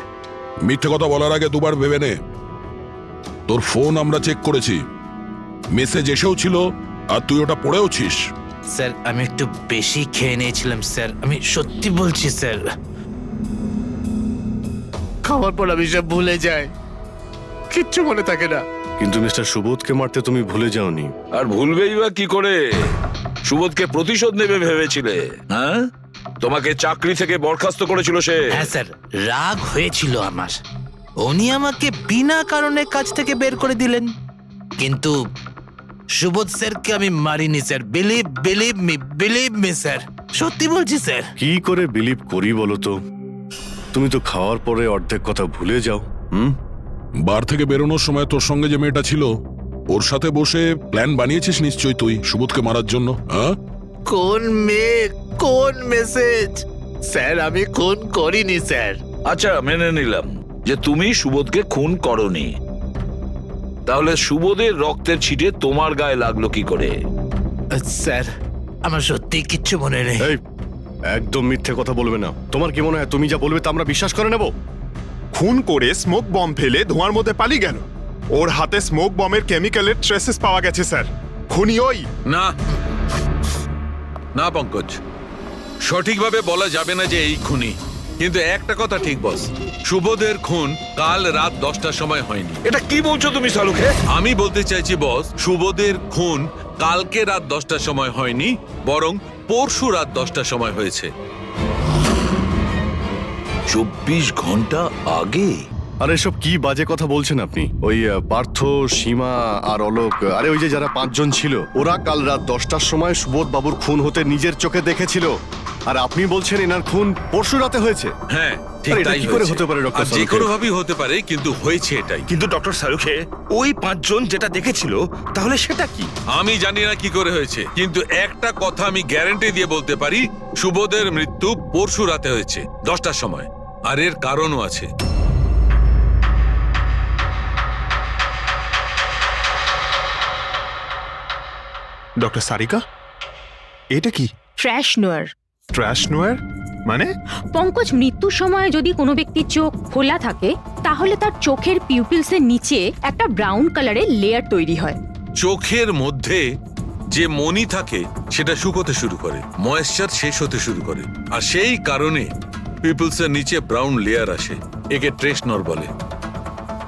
মিথ্যে কথা বলার আগে দুবার ভেবে নে। তোর ফোন আমরা চেক করেছি, মেসেজ এসেও ছিল আর তুই ওটা পড়েওছিস। স্যার, আমি একটু বেশি খেয়ে নিয়েছিলাম স্যার, আমি সত্যি বলছি স্যার। খাওয়ার পর আমি সব ভুলে যাই। কিচ্ছু মনে থাকে না। কিন্তু মিস্টার সুবোধকে মারতে তুমি ভুলে যাওনি। আর ভুলবেই বা কি করে? সুবোধকে প্রতিশোধ নেবে ভেবেছিলে? হ্যাঁ, তোমাকে চাকরি থেকে বরখাস্ত করেছিল সে। হ্যাঁ স্যার, রাগ হয়েছিল আমার। উনি আমাকে বিনা কারণে কাজ থেকে বের করে দিলেন, কিন্তু সুবোধ স্যারকে আমি মারিনি স্যার। বিলিভ মি স্যার, সত্যি বলছি স্যার। কি করে বিলিভ করি বলো তো? তুমি তো খাওয়ার পরে অর্ধেক কথা ভুলে যাও। বার থেকে বেরোনোর সময় তোর সঙ্গে যে মেয়েটা ছিল, ওর সাথে বসে প্ল্যান বানিয়েছিস নিশ্চয়ই তুই সুবোধকে মারার জন্য। হ্যাঁ, কোন মেয়ে, কোন মেসেজ? স্যার আমি খুন করিনি স্যার। আচ্ছা, মেনে নিলাম যে তুমি সুবোধকে খুন করনি। তাহলে সুবোধের রক্তের ছিটে তোমার গায়ে লাগলো কি করে? স্যার আমার সত্যি কিচ্ছু মনে নেই। এই, একদম মিথ্যে কথা বলবে না। তোমার কি মনে হয় তুমি যা বলবে তা আমরা বিশ্বাস করে নেব? খুন করে স্মোক বম ফেলে ধোঁয়ার মধ্যে পালিয়ে গেল। ওর হাতে স্মোক বমের কেমিক্যালের ট্রেসেস পাওয়া গেছে স্যার। খুনি ওই। না না পঙ্কজ, সঠিকভাবে বলা যাবে না যে এই খুনি, কিন্তু একটা কথা ঠিক বস, সুবোধের খুন কাল রাত 10টার সময় হয়নি। এটা কি বলছো তুমি সালুকে? আমি বলতে চাইছি বস, সুবোধের খুন কালকে রাত 10টার সময় হয়নি, বরং পরশু রাত 10টার সময় হয়েছে। 24 ঘন্টা আগে? আরে এসব কি বাজে কথা বলছেন আপনি? ওই পার্থ, সীমা আর অলোক, আরে ওই যে যারা 5 জন ছিল, ওরা কাল রাত 10টার সময় সুবোধ বাবুর খুন হতে নিজের চোখে দেখেছিল। আর আপনি বলছেন এনার খুন পরশু রাতে হয়েছে? হ্যাঁ, ঠিক আরে এটা তাই কি করে হয়েছে। হতে পারে ডক্টর আর যে সালুখে? কোনো ভাবেই হতে পারে, কিন্তু হয়েছে এটাই। কিন্তু ডক্টর সালুখে, ওই 5 জন যেটা দেখেছিল, তাহলে সেটা কি? আমি জানি না কি করে হয়েছে, কিন্তু একটা কথা আমি গ্যারান্টি দিয়ে বলতে পারি, সুবোধের মৃত্যু পরশু রাতে হয়েছে 10টার সময়। আর এর কারণও আছে। ডক্টর সারিকা, এটা কি? ট্র্যাশ নোয়ার। ট্র্যাশ নোয়ার মানে? পঙ্কজ, মৃত্যুর সময় যদি কোনো ব্যক্তির চোখ খোলা থাকে তাহলে তার চোখের পিউপিলসের নিচে একটা ব্রাউন কালারের লেয়ার তৈরি হয়। চোখের মধ্যে যে মনি থাকে সেটা শুকোতে শুরু করে, ময়েশ্চার শেষ হতে শুরু করে, আর সেই কারণে পিপলসের নিচে ব্রাউন লেয়ার আসে। একে ট্রেশনর বলে।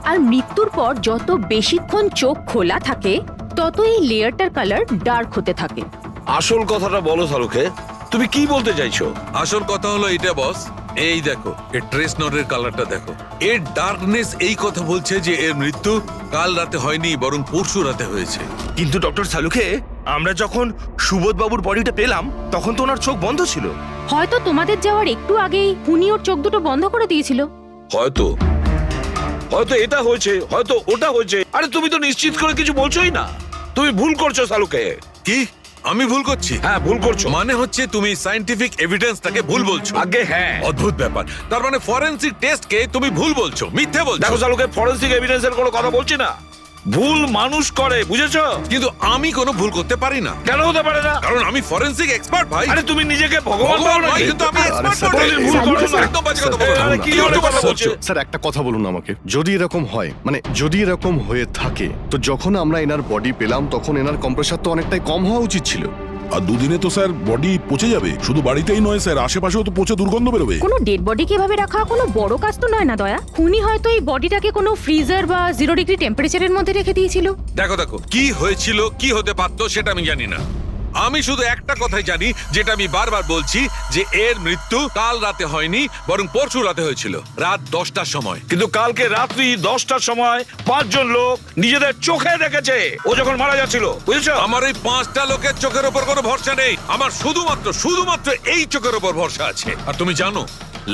আর মৃত্যুর পর যত বেশিক্ষণ চোখ খোলা থাকে তত এই লেয়ারটার কালার ডার্ক হতে থাকে। আসল কথাটা বলো সালুকে, তুমি কি বলতে চাইছো? আসল কথা হলো এটা বস, এই দেখো, এর ট্রেশনরের কালারটা দেখো। এর ডার্কনেস এই কথা বলছে যে এর মৃত্যু কাল রাতে হয়নি, বরং পরশু রাতে হয়েছে। কিন্তু ডক্টর সালুখে, আমরা যখন সুবোধ বাবুর বডিটা পেলাম তখন তো ওনার চোখ বন্ধ ছিল। হয়তো তোমাদের যাওয়ার একটু আগেই খুনি ওর চোখ দুটো বন্ধ করে দিয়েছিল। হয়তো হয়তো এটা হয়েছে, হয়তো ওটা হয়েছে। আরে তুমি তো নিশ্চিত করে কিছু বলছোই না। তুমি ভুল করছো সালুকে। কি আমি ভুল করছি? হ্যাঁ, ভুল করছো। মানে হচ্ছে তুমি সায়েন্টিফিক এভিডেন্সটাকে ভুল বলছো। আগে হ্যাঁ, অদ্ভুত ব্যাপার। তার মানে ফরেনসিক টেস্টকে তুমি ভুল বলছো, মিথ্যে বলছো। দেখো সালুকে, ফরেনসিক এভিডেন্সের কোনো কথা বলছি না। ভুল মানুষ করে, বুঝেছো? কিন্তু আমি কোনো ভুল করতে পারি না। কেন হতে পারে না? কারণ আমি ফরেনসিক এক্সপার্ট ভাই। আরে তুমি নিজেকে ভগবান ভাবো নাকি? কিন্তু আমি এক্সপার্ট স্যার, নই। ভুল করো না। একদম বাজে কথা বলো না। আরে কি ধরনের কথা বলছো? স্যার একটা কথা বলুন আমাকে, যদি এরকম হয়, মানে যদি এরকম হয়ে থাকে, তো যখন আমরা এনার বডি পেলাম তখন এনার কম্প্রেসার তো অনেকটাই কম হওয়া উচিত ছিল। আর দুদিনে তো স্যার বডি পচে যাবে। শুধু বাড়িতেই নয় স্যার, আশেপাশেও তো পচে দুর্গন্ধ বেরোবে। কোনো ডেড বডিকে এভাবে রাখা কোনো বড় কাজ তো নয় না দয়া। খুনি হয়তো এই বডিটাকে কোনো ফ্রিজার বা 0 ডিগ্রি টেম্পারেচারের মধ্যে রেখে দিয়েছিল। দেখো দেখো, কি হয়েছিল, কি হতে পারতো সেটা আমি জানি না। আমি শুধু একটা কথাই জানি, যেটা আমি বারবার বলছি, যে এর মৃত্যু কাল রাতে হয়নি, বরং পরশু রাতে হয়েছিল রাত 10টার সময়। কিন্তু কালকে রাত্রি 10টার সময় 5 জন লোক নিজেদের চোখে দেখেছে ও যখন মারা যাচ্ছিল, বুঝেছো? আমার এই 5টা লোকের চোখের উপর কোনো ভরসা নেই। আমার শুধুমাত্র এই চোখের উপর ভরসা আছে। আর তুমি জানো,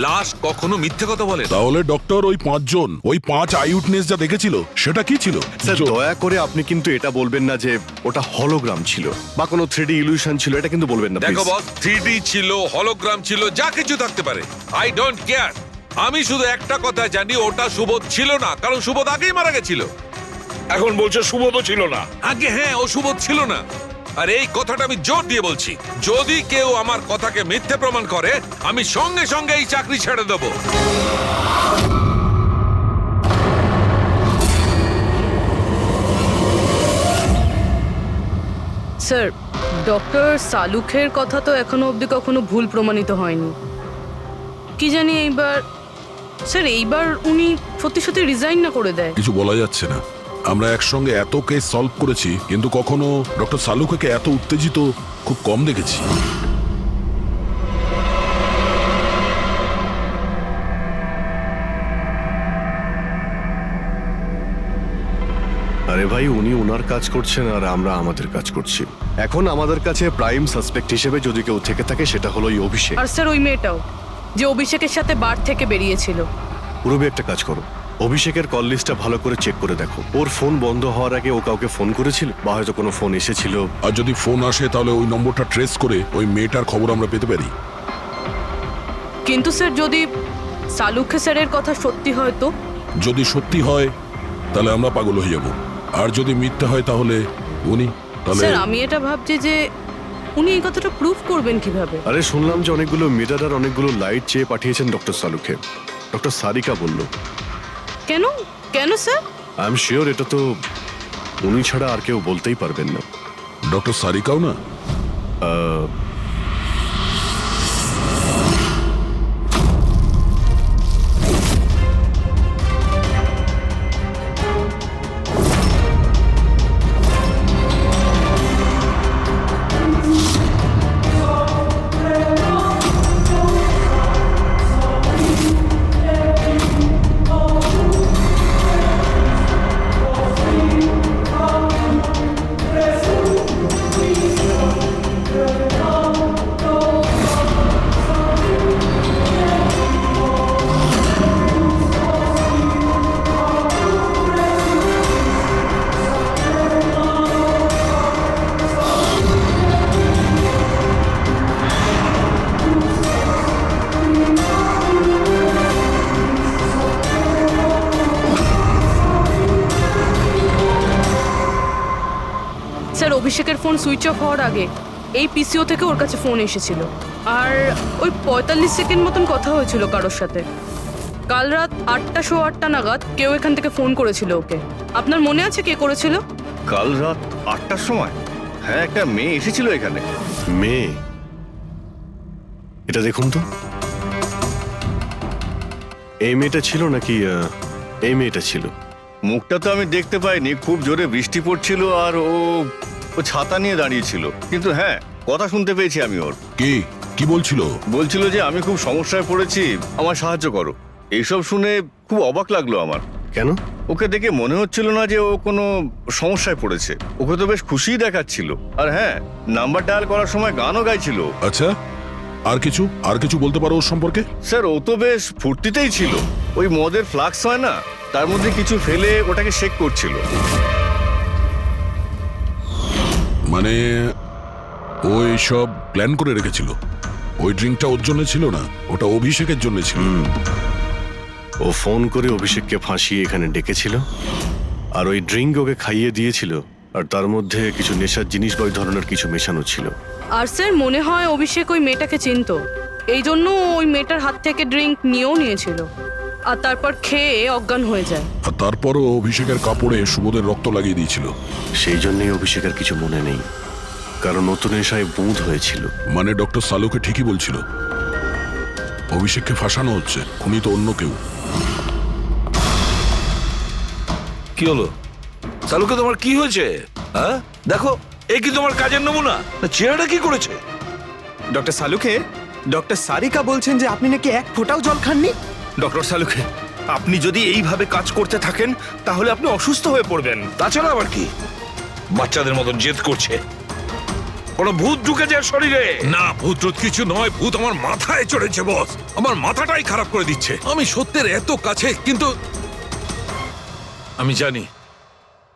লাশ কখনো মিথ্যে কথা বলে না। তাহলে ডক্টর, ওই 5 জন, ওই 5 আই উইটনেস যা দেখেছিল সেটা কি ছিল? স্যার দয়া করে আপনি কিন্তু এটা বলবেন না যে ওটা হলোগ্রাম ছিল বা কোনো 3D ইলিউশন ছিল, এটা কিন্তু বলবেন না দেখো please। বস, 3D ছিল, হলোগ্রাম ছিল, যা কিছু থাকতে পারে, আই ডোন্ট কেয়ার। আমি শুধু একটা কথা জানি, ওটা সুবোধ ছিল না, কারণ সুবোধ আগেই মারা গেছিল। এখন বলছো সুবোধও ছিল না? আগে হ্যাঁ, ও সুবোধ ছিল না। আর এই কথাটা আমি জোর দিয়ে বলছি, যদি কেউ আমার কথাকে মিথ্যে প্রমাণ করে, আমি সঙ্গে সঙ্গে এই চাকরি ছেড়ে দেবো। স্যার, ডক্টর সালুখের কথা তো এখনো অবধি কখনো ভুল প্রমাণিত হয়নি। কি জানি এইবার স্যার এইবার উনি সত্যি সত্যি রিজাইন না করে দেয়। কিছু বলা যাচ্ছে না। আমরা একসঙ্গে এত কেস সলভ করেছি, কিন্তু কখনো ডক্টর সালুকেকে এত উত্তেজিত খুব কম দেখেছি। আরে ভাই, উনি ওনার কাজ করছেন আর আমরা আমাদের কাজ করছি। এখন আমাদের কাছে প্রাইম সাসপেক্ট হিসেবে যদি কেউ থেকে থাকে সেটা হলো ওই অভিষেক। আর স্যার ওই মেয়েটাও, যে অভিষেকের সাথে বার থেকে বেরিয়েছিল। পুরবি একটা কাজ করো, অভিষেকের কল লিস্টটা ভালো করে চেক করে দেখো। ওর ফোন বন্ধ হওয়ার আগে ও কাউকে ফোন করেছিল বা হয়তো কোনো ফোন এসেছিল। আর যদি ফোন আসে তাহলে ওই নম্বরটা ট্রেস করে ওই মেয়েটার খবর আমরা পেতে পারি। কিন্তু স্যার যদি সালুখে স্যারের কথা সত্যি হয় তো? যদি সত্যি হয় তাহলে আমরা পাগল হয়ে যাব, আর যদি মিথ্যা হয় তাহলে উনি তাহলে স্যার আমি এটা ভাবছি যে উনি এই কথাটা প্রুফ করবেন কিভাবে? আরে শুনলাম যে অনেকগুলো মিটার আর অনেকগুলো লাইট চেয়ে পাঠিয়েছেন ডক্টর সালুকে। ডক্টর সারিকা বলল। কেন কেন স্যার? আই এম শিওর এটা তো উনি ছাড়া আর কেউ বলতেই পারবেন না। ডক্টর সারিকাও না? স্যার অভিষেকের ফোন সুইচ অফ হওয়ার আগে এই পিসিও থেকে ওর কাছে ফোন এসেছিল, আর ওই 45 সেকেন্ড মতন কথা হয়েছিল কারোর সাথে। কাল রাত 8:08 নাগাদ কেউ এখান থেকে ফোন করেছিল ওকে। আপনার মনে আছে কে করেছিল? কাল রাত 8টার সময়? হ্যাঁ, একটা মেয়ে এসেছিল এখানে। মেয়ে? এটা দেখুন তো, এই মেয়েটা ছিল নাকি এই মেয়েটা ছিল? মুখটা তো আমি দেখতে পাইনি, খুব জোরে বৃষ্টি পড়ছিল আর ও ছাতা নিয়ে দাঁড়িয়েছিল। কিন্তু হ্যাঁ, কথা শুনতে পেয়েছি আমি ওর। কি বলছিল? বলছিল যে আমি খুব সমস্যায় পড়েছি, আমার সাহায্য করো। এইসব শুনে খুব অবাক লাগলো আমার। কেন? ওকে দেখে মনে হচ্ছিল না যে ও কোনো সমস্যায় পড়েছে। ওকে তো বেশ খুশিই দেখাচ্ছিল। আর হ্যাঁ, নাম্বার ডায়াল করার সময় গানও গাইছিল। আচ্ছা, আর কিছু বলতে পারো ওর সম্পর্কে? স্যার ও তো বেশ ফুর্তিতেই ছিল। ওই মদের ফ্লাক্স হয় না, তার মধ্যে কিছু ফেলে ওটাকে শেক করছিল। মানে ও সব প্ল্যান করে রেখেছিল? ওই ড্রিঙ্কটা ওর জন্য ছিল না, ওটা অভিষেকের জন্য ছিল। ও ফোন করে অভিষেককে ফাঁসিয়ে এখানে ডেকেছিল, আর ওই ড্রিঙ্ক ওকে খাইয়ে দিয়েছিল, আর তার মধ্যে কিছু নেশার জিনিস বা ওই ধরনের কিছু মেশানো ছিল। আর স্যার মনে হয় অভিষেক ওই মেয়েটাকে চিনতো, এই জন্য ওই মেয়েটার হাত থেকে ড্রিঙ্ক নিয়েও নিয়েছিল, আর তারপর খেয়ে অজ্ঞান হয়ে যায়। আর তারপরও অভিষেকের কাপড়ে সুবোধের রক্ত লাগিয়ে দিয়েছিল। সেই জন্যই অভিষেকের কিছু মনে নেই, কারণ নতুন নেশায় বুঁদ হয়েছিল। মানে ডক্টর সালুকে ঠিকই বলছিল, অভিষেককে ফাঁসানো হচ্ছে, খুনি তো অন্য কেউ। কি হলো সালুকে, তোমার কি হয়েছে? হ্যাঁ দেখো, এ কি তোমার কাজের নমুনা? চেহারাটা কি করেছে? ডক্টর সালুকে, ডক্টর সারিকা বলছেন যে আপনি নাকি এক ফোঁটাও জল খাননি। ডক্টর সালুকে, আপনি যদি এইভাবে কাজ করতে থাকেন তাহলে আপনি অসুস্থ হয়ে পড়বেন। তাছাড়া আবার কি বাচ্চাদের মতন জেদ করছে? কোনো ভূত ঢুকেছে শরীরে? না, ভূত কিছু নয়, ভূত আমার মাথায় চড়েছে বস। আমার মাথাটাই খারাপ করে দিচ্ছে। আমি সত্যের এত কাছে, কিন্তু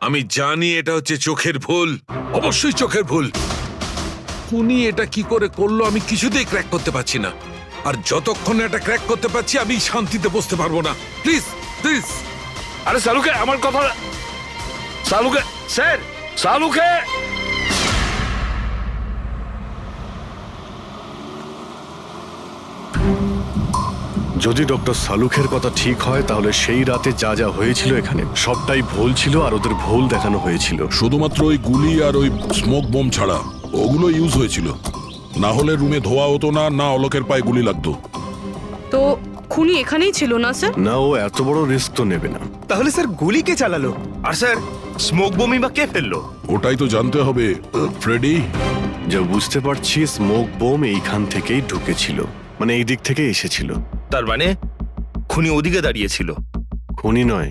আমি জানি এটা হচ্ছে চোখের ভুল, অবশ্যই চোখের ভুল। উনি এটা কি করে করলো আমি কিছুতেই ক্র্যাক করতে পারছি না, আর যতক্ষণ এটা ক্র্যাক করতে পারছি আমি শান্তিতে বসতে পারবো না। Please please. আরে সালুকে, আমার কথা। সালুকে স্যার, সালুকে। যদি ডক্টর সালুখের কথা ঠিক হয় তাহলে সেই রাতে যা যা হয়েছিল এখানে সবটাই ভুল ছিল, আর ওদের ভুল দেখানো হয়েছিল। শুধুমাত্র ওই গুলি আর ওই স্মোক বোম ছাড়া ওগুলো ইউজ হয়েছিল, না হলে রুমে ধোয়া হতো না, না অলোকের পায়ে গুলি লাগতো। তো খুনি এখানেই ছিল না স্যার? না, ও এত বড় রিস্ক তো নেবে না। তাহলে স্যার গুলি কে চালালো? আর স্যার স্মোক বোমই বা কে ফেললো? ওটাই তো জানতে হবে ফ্রেডি। যা বুঝতে পারছি স্মোক বোম এইখান থেকেই ঢুকেছিল, মানে এই দিক থেকে এসেছিল। তার মানে খুনি ওদিকে দাঁড়িয়েছিল? খুনি নয়,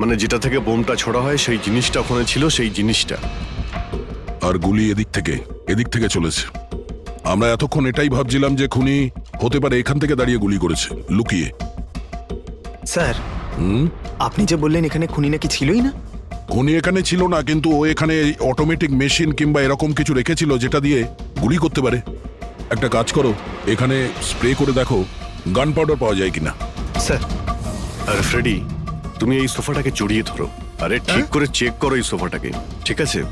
মানে যেটা থেকে বোমটা ছোড়া হয় সেই জিনিসটা ওখানে ছিল, সেই জিনিসটা। আর গুলি এদিক থেকে চলেছে। আমরা এতক্ষণ এটাই ভাবছিলাম যে খুনি হতে পারে এখান থেকে দাঁড়িয়ে গুলি করেছে, লুকিয়ে। স্যার, আপনি যে বললেন এখানে খুনি নাকি ছিলই না? খুনি এখানে ছিল না, কিন্তু ও এখানে অটোমেটিক মেশিন কিংবা এরকম কিছু রেখেছিল যেটা দিয়ে গুলি করতে পারে। একটা কাজ করো, এখানে স্প্রে করে দেখো গান পাউডার পাওয়া যায় কিনা। স্যার, আর ফ্রেডি, তুমি এই সোফাটাকে জড়িয়ে ধরো, আরে ঠিক করে চেক করো এই সোফাটাকে, ঠিক আছে?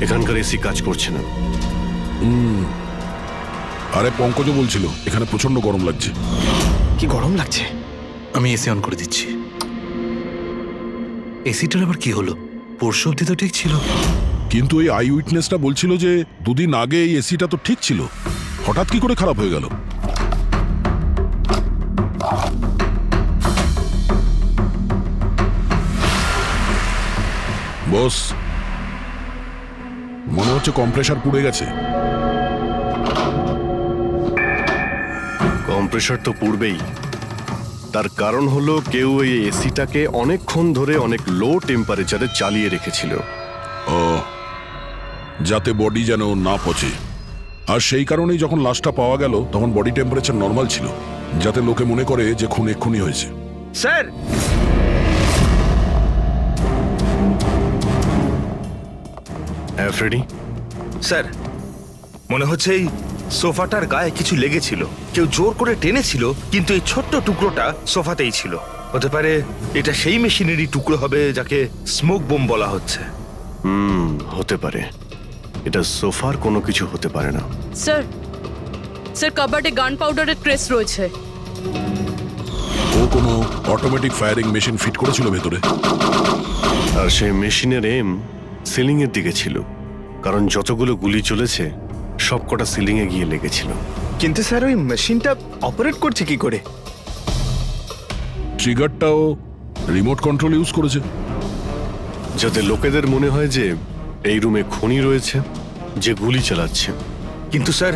এখানকার এসি কাজ করছে না। আরে পঙ্কজ বলছিল এখানে প্রচন্ড গরম লাগছে। কি গরম লাগছে? আমি এসি অন করে দিচ্ছি। এসিটার আবার কি হলো? পরশু অব্দি তো ঠিক ছিল। কিন্তু এই আই উইটনেসটা বলছিল যে দুদিন আগে এই এসিটা তো ঠিক ছিল, হঠাৎ কি করে খারাপ হয়ে গেল? বস, মনে হচ্ছে কম্প্রেসার পুড়ে গেছে। কম্প্রেসার তো পূর্বেই, তার কারণ হলো কেউ এই এসিটাকে অনেকক্ষণ ধরে অনেক লো টেম্পারেচারে চালিয়ে রেখেছিল। ও, যাতে বডি যেন না পচে। আর সেই কারণেই যখন লাশটা পাওয়া গেল তখন বডি টেম্পারেচার নর্মাল ছিল, যাতে লোকে মনে করে যে খুন এক্ষুনি হয়েছে। স্যার, হ্যাঁ ফ্রেডি? স্যার মনে হচ্ছে এই সোফাটার গায়ে কিছু লেগেছিল, কেউ জোর করে টেনেছিল, কিন্তু এই ছোট্ট টুকরোটা সোফাতেই ছিল। হতে পারে এটা সেই মেশিনেরই টুকরো হবে যাকে স্মোক বোম বলা হচ্ছে। হতে পারে। এটা সোফার কোনো কিছু হতে পারে না। স্যার কাবার্ডে গান পাউডারের ট্রেস রয়েছে। ও কোনো অটোমেটিক ফায়ারিং মেশিন ফিট করেছিল ভেতরে। আর সেই মেশিনের এম সিলিং এর দিকে ছিল, কারণ যতগুলো গুলি চলেছে সবকটা সিলিং এ গিয়ে লেগেছিল। কিন্তু স্যার ওই মেশিনটা অপারেট করছে কি করে? ট্রিগারটাও রিমোট কন্ট্রোল ইউজ করেছে, যাতে লোকেদের মনে হয় যে এই রুমে খুনি রয়েছে যে গুলি চালাচ্ছে। কিন্তু স্যার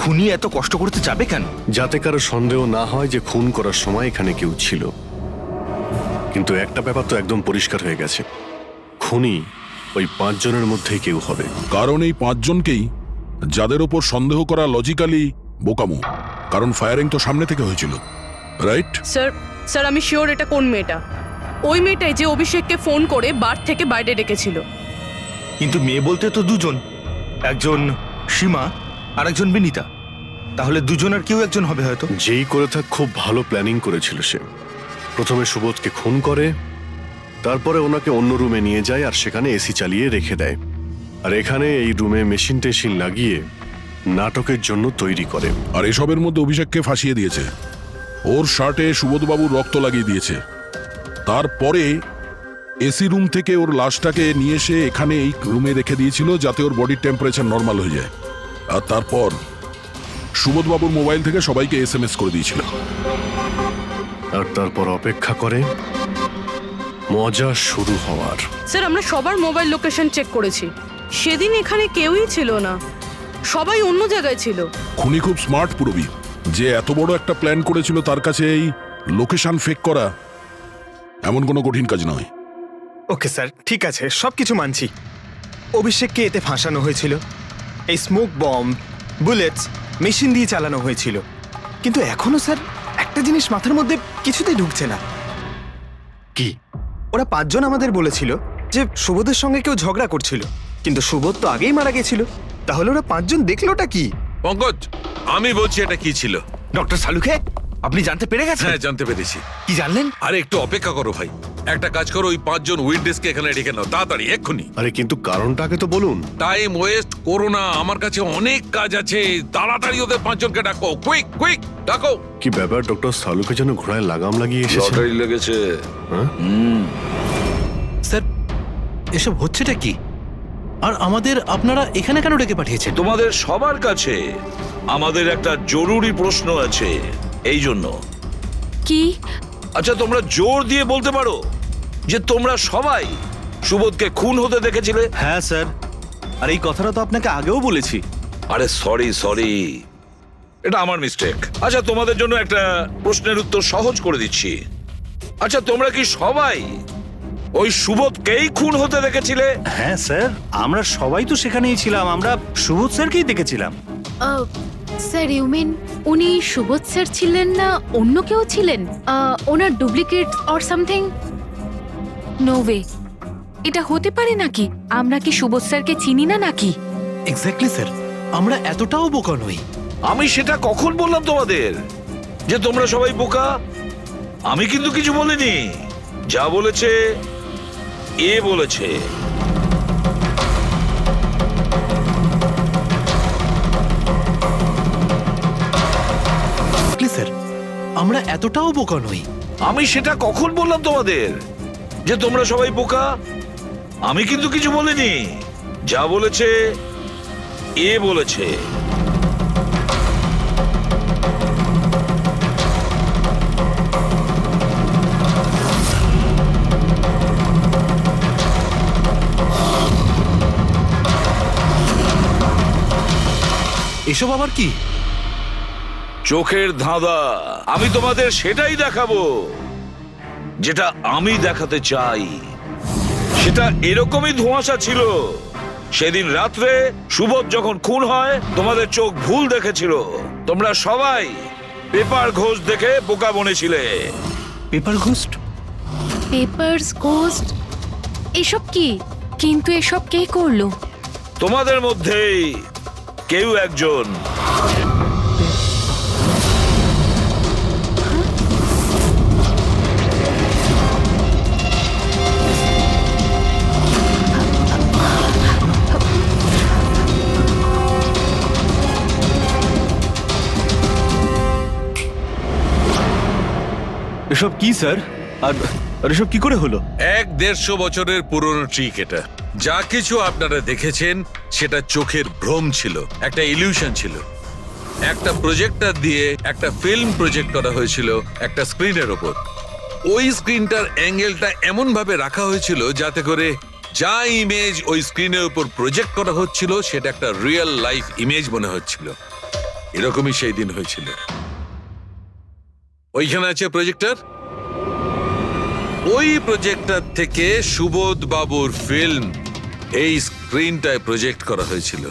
খুনি এত কষ্ট করতে যাবে কেন? যাতে কারো সন্দেহ না হয় যে খুন করার সময় এখানে কেউ ছিল। কিন্তু একটা ব্যাপার তো একদম পরিষ্কার হয়ে গেছে, খুনি ওই 5 জনের মধ্যেই কেউ হবে। কারণ এই 5 জনকেই যাদের ওপর সন্দেহ করা লজিক্যালি বোকামো, কারণ ফায়ারিং তো সামনে থেকে হয়েছিল, রাইট? স্যার আমি শিওর এটা কোন মেয়েটা। ওই মেয়েটাই যে অভিষেককে ফোন করে বার থেকে বাইরে ডেকেছিল। কিন্তু মেয়ে বলতে তো দুজন, একজন সীমা আর একজন বিনীতা। তাহলে দুজনের কেউ একজন হবে হয়তো। যেই করে থাক খুব ভালো প্ল্যানিং করেছিল সে। প্রথমে সুবোধকে খুন করে, তারপরে ওনাকে অন্য রুমে নিয়ে যায় আর সেখানে এসি চালিয়ে রেখে দেয়। আর এখানে এই রুমে মেশিন টেশিন লাগিয়ে নাটকের জন্য তৈরি করে। আর এসবের মধ্যে অভিষেককে ফাঁসিয়ে দিয়েছে, ওর শার্টে সুবোধবাবুর রক্ত লাগিয়ে দিয়েছে। তারপরে এসি রুম থেকে ওর লাশটাকে নিয়ে এসে এখানে এই রুমে রেখে দিয়েছিল যাতে ওর বডির টেম্পারেচার নর্মাল হয়ে যায়। আর তারপর সুবোধবাবুর মোবাইল থেকে সবাইকে SMS করে দিয়েছিল। আর তারপর অপেক্ষা করে মজা শুরু হওয়ার। স্যার আমরা সবার মোবাইল লোকেশন চেক করেছি, সেদিন এখানে কেউই ছিল না, সবাই অন্য জায়গায় ছিল। খুনি খুব স্মার্ট পুরবি, যে এত বড় একটা প্ল্যান করেছিল তার কাছে এই লোকেশন ফেক করা এমন কোনো কঠিন কাজ নয়। ওকে স্যার, ঠিক আছে, সবকিছু মানছি। অভিষেককে এতে ফাঁসানো হয়েছিল, এই স্মোক বম, বুলেটস মেশিন দিয়ে চালানো হয়েছিল। কিন্তু এখনো স্যার একটা জিনিস মাথার মধ্যে কিছুতেই ঢুকছে না। কি? ওরা 5 জন আমাদের বলেছিল যে সুবোধের সঙ্গে কেউ ঝগড়া করছিল, কিন্তু সুবোধ তো আগেই মারা গেছিল। তাহলে ওরা 5 জন দেখলোটা কি? পঙ্কজ, আমি বলছি এটা কি ছিল। ডক্টর সালুখে, আপনি জানতে পেরে গেছেন? হ্যাঁ জানতে পেরেছি। কি জানলেন? আরে একটু অপেক্ষা করো ভাই, একটা কাজ করো, ওই 5 জন উইটনেসকে এখানে ডেকে নাও তাড়াতাড়ি, এক্ষুনি। আরে কিন্তু কারণটা আগে তো বলুন। টাইম ওয়েস্ট করো না, আমার কাছে অনেক কাজ আছে, তাড়াতাড়ি ওদের 5 জনকে ডাকো, কুইক কুইক ডাকো। কি ব্যাপার, ডক্টর সালুকে যেন ঘোড়ায় লাগাম লাগিয়ে এসেছে। লটারি লেগেছে। হ্যাঁ? স্যার এসব হচ্ছেটা কি? আর আমাদের আপনারা এখানে কেন ডেকে পাঠিয়েছেন? তোমাদের সবার কাছে আমাদের একটা জরুরি প্রশ্ন আছে, এই জন্য। কি? আচ্ছা তোমরা জোর দিয়ে বলতে পারো যে তোমরা সবাই সুবোধকে খুন হতে দেখেছিলে? হ্যাঁ স্যার, আর এই কথাটা তো আপনাকে আগেও বলেছি। আরে সরি, এটা আমার মিস্টেক। আচ্ছা তোমাদের জন্য একটা প্রশ্নের উত্তর সহজ করে দিচ্ছি। আচ্ছা তোমরা কি সবাই ওই সুবোধকেই খুন হতে দেখেছিলে? হ্যাঁ স্যার, আমরা সবাই তো সেখানেই ছিলাম, আমরা সুবোধ স্যারকেই দেখেছিলাম। স্যার ইউ মিন উনি সুবোধ স্যার ছিলেন না অন্য কেউ ছিলেন? ওনার duplicate or something? No way, এটা হতে পারে নাকি? আমরা কি সুবোধ স্যারকে চিনি না নাকি? এক্স্যাক্টলি স্যার, আমরা এতটাও বোকা নই। আমি সেটা কখন বললাম তোমাদের যে তোমরা সবাই বোকা? আমি কিন্তু কিছু বলিনি, যা বলেছে এ বলেছে। স্যার আমরা এতটাও বোকা নই। আমি সেটা কখন বললাম তোমাদের যে তোমরা সবাই বোকা? আমি কিন্তু কিছু বলিনি, যা বলেছে এ বলেছে। এসব আবার কি? চোখের ধাঁধা। আমি তোমাদের সেটাই দেখাবো যেটা আমি দেখাতে চাই। সেটা এরকমই ধোঁয়াশা ছিল। সেদিন রাত্রে সুবোধ যখন খুন হয় তোমাদের চোখ ভুল দেখেছিল। তোমরা সবাই পেপার ঘোষ দেখে বোকা বনেছিলে। Paper ghost? Papers ghost? এসব কি? কিন্তু এসব কে করলো? তোমাদের মধ্যেই কেউ একজন। এসব কি স্যার? আর এসব কি করে হলো? 150 বছরের পুরনো ট্রিক এটা। যা কিছু আপনারা দেখেছেন সেটা চোখের ভ্রম ছিল, একটা ইলিউশন ছিল। একটা প্রজেক্টর দিয়ে একটা ফিল্ম প্রজেক্ট করা হয়েছিল একটা স্ক্রিনের ওপর। ওই স্ক্রিনটার অ্যাঙ্গেলটা এমন ভাবে রাখা হয়েছিল যাতে করে যা ইমেজ ওই স্ক্রিনের উপর প্রজেক্ট করা হচ্ছিল সেটা একটা রিয়েল লাইফ ইমেজ মনে হচ্ছিল। এরকমই সেই দিন হয়েছিল। ওইখানে আছে প্রজেক্টর। ওই প্রজেক্টর থেকে সুবোধ বাবুর ফিল্ম এই স্ক্রিনটায় প্রজেক্ট করা হয়েছিল,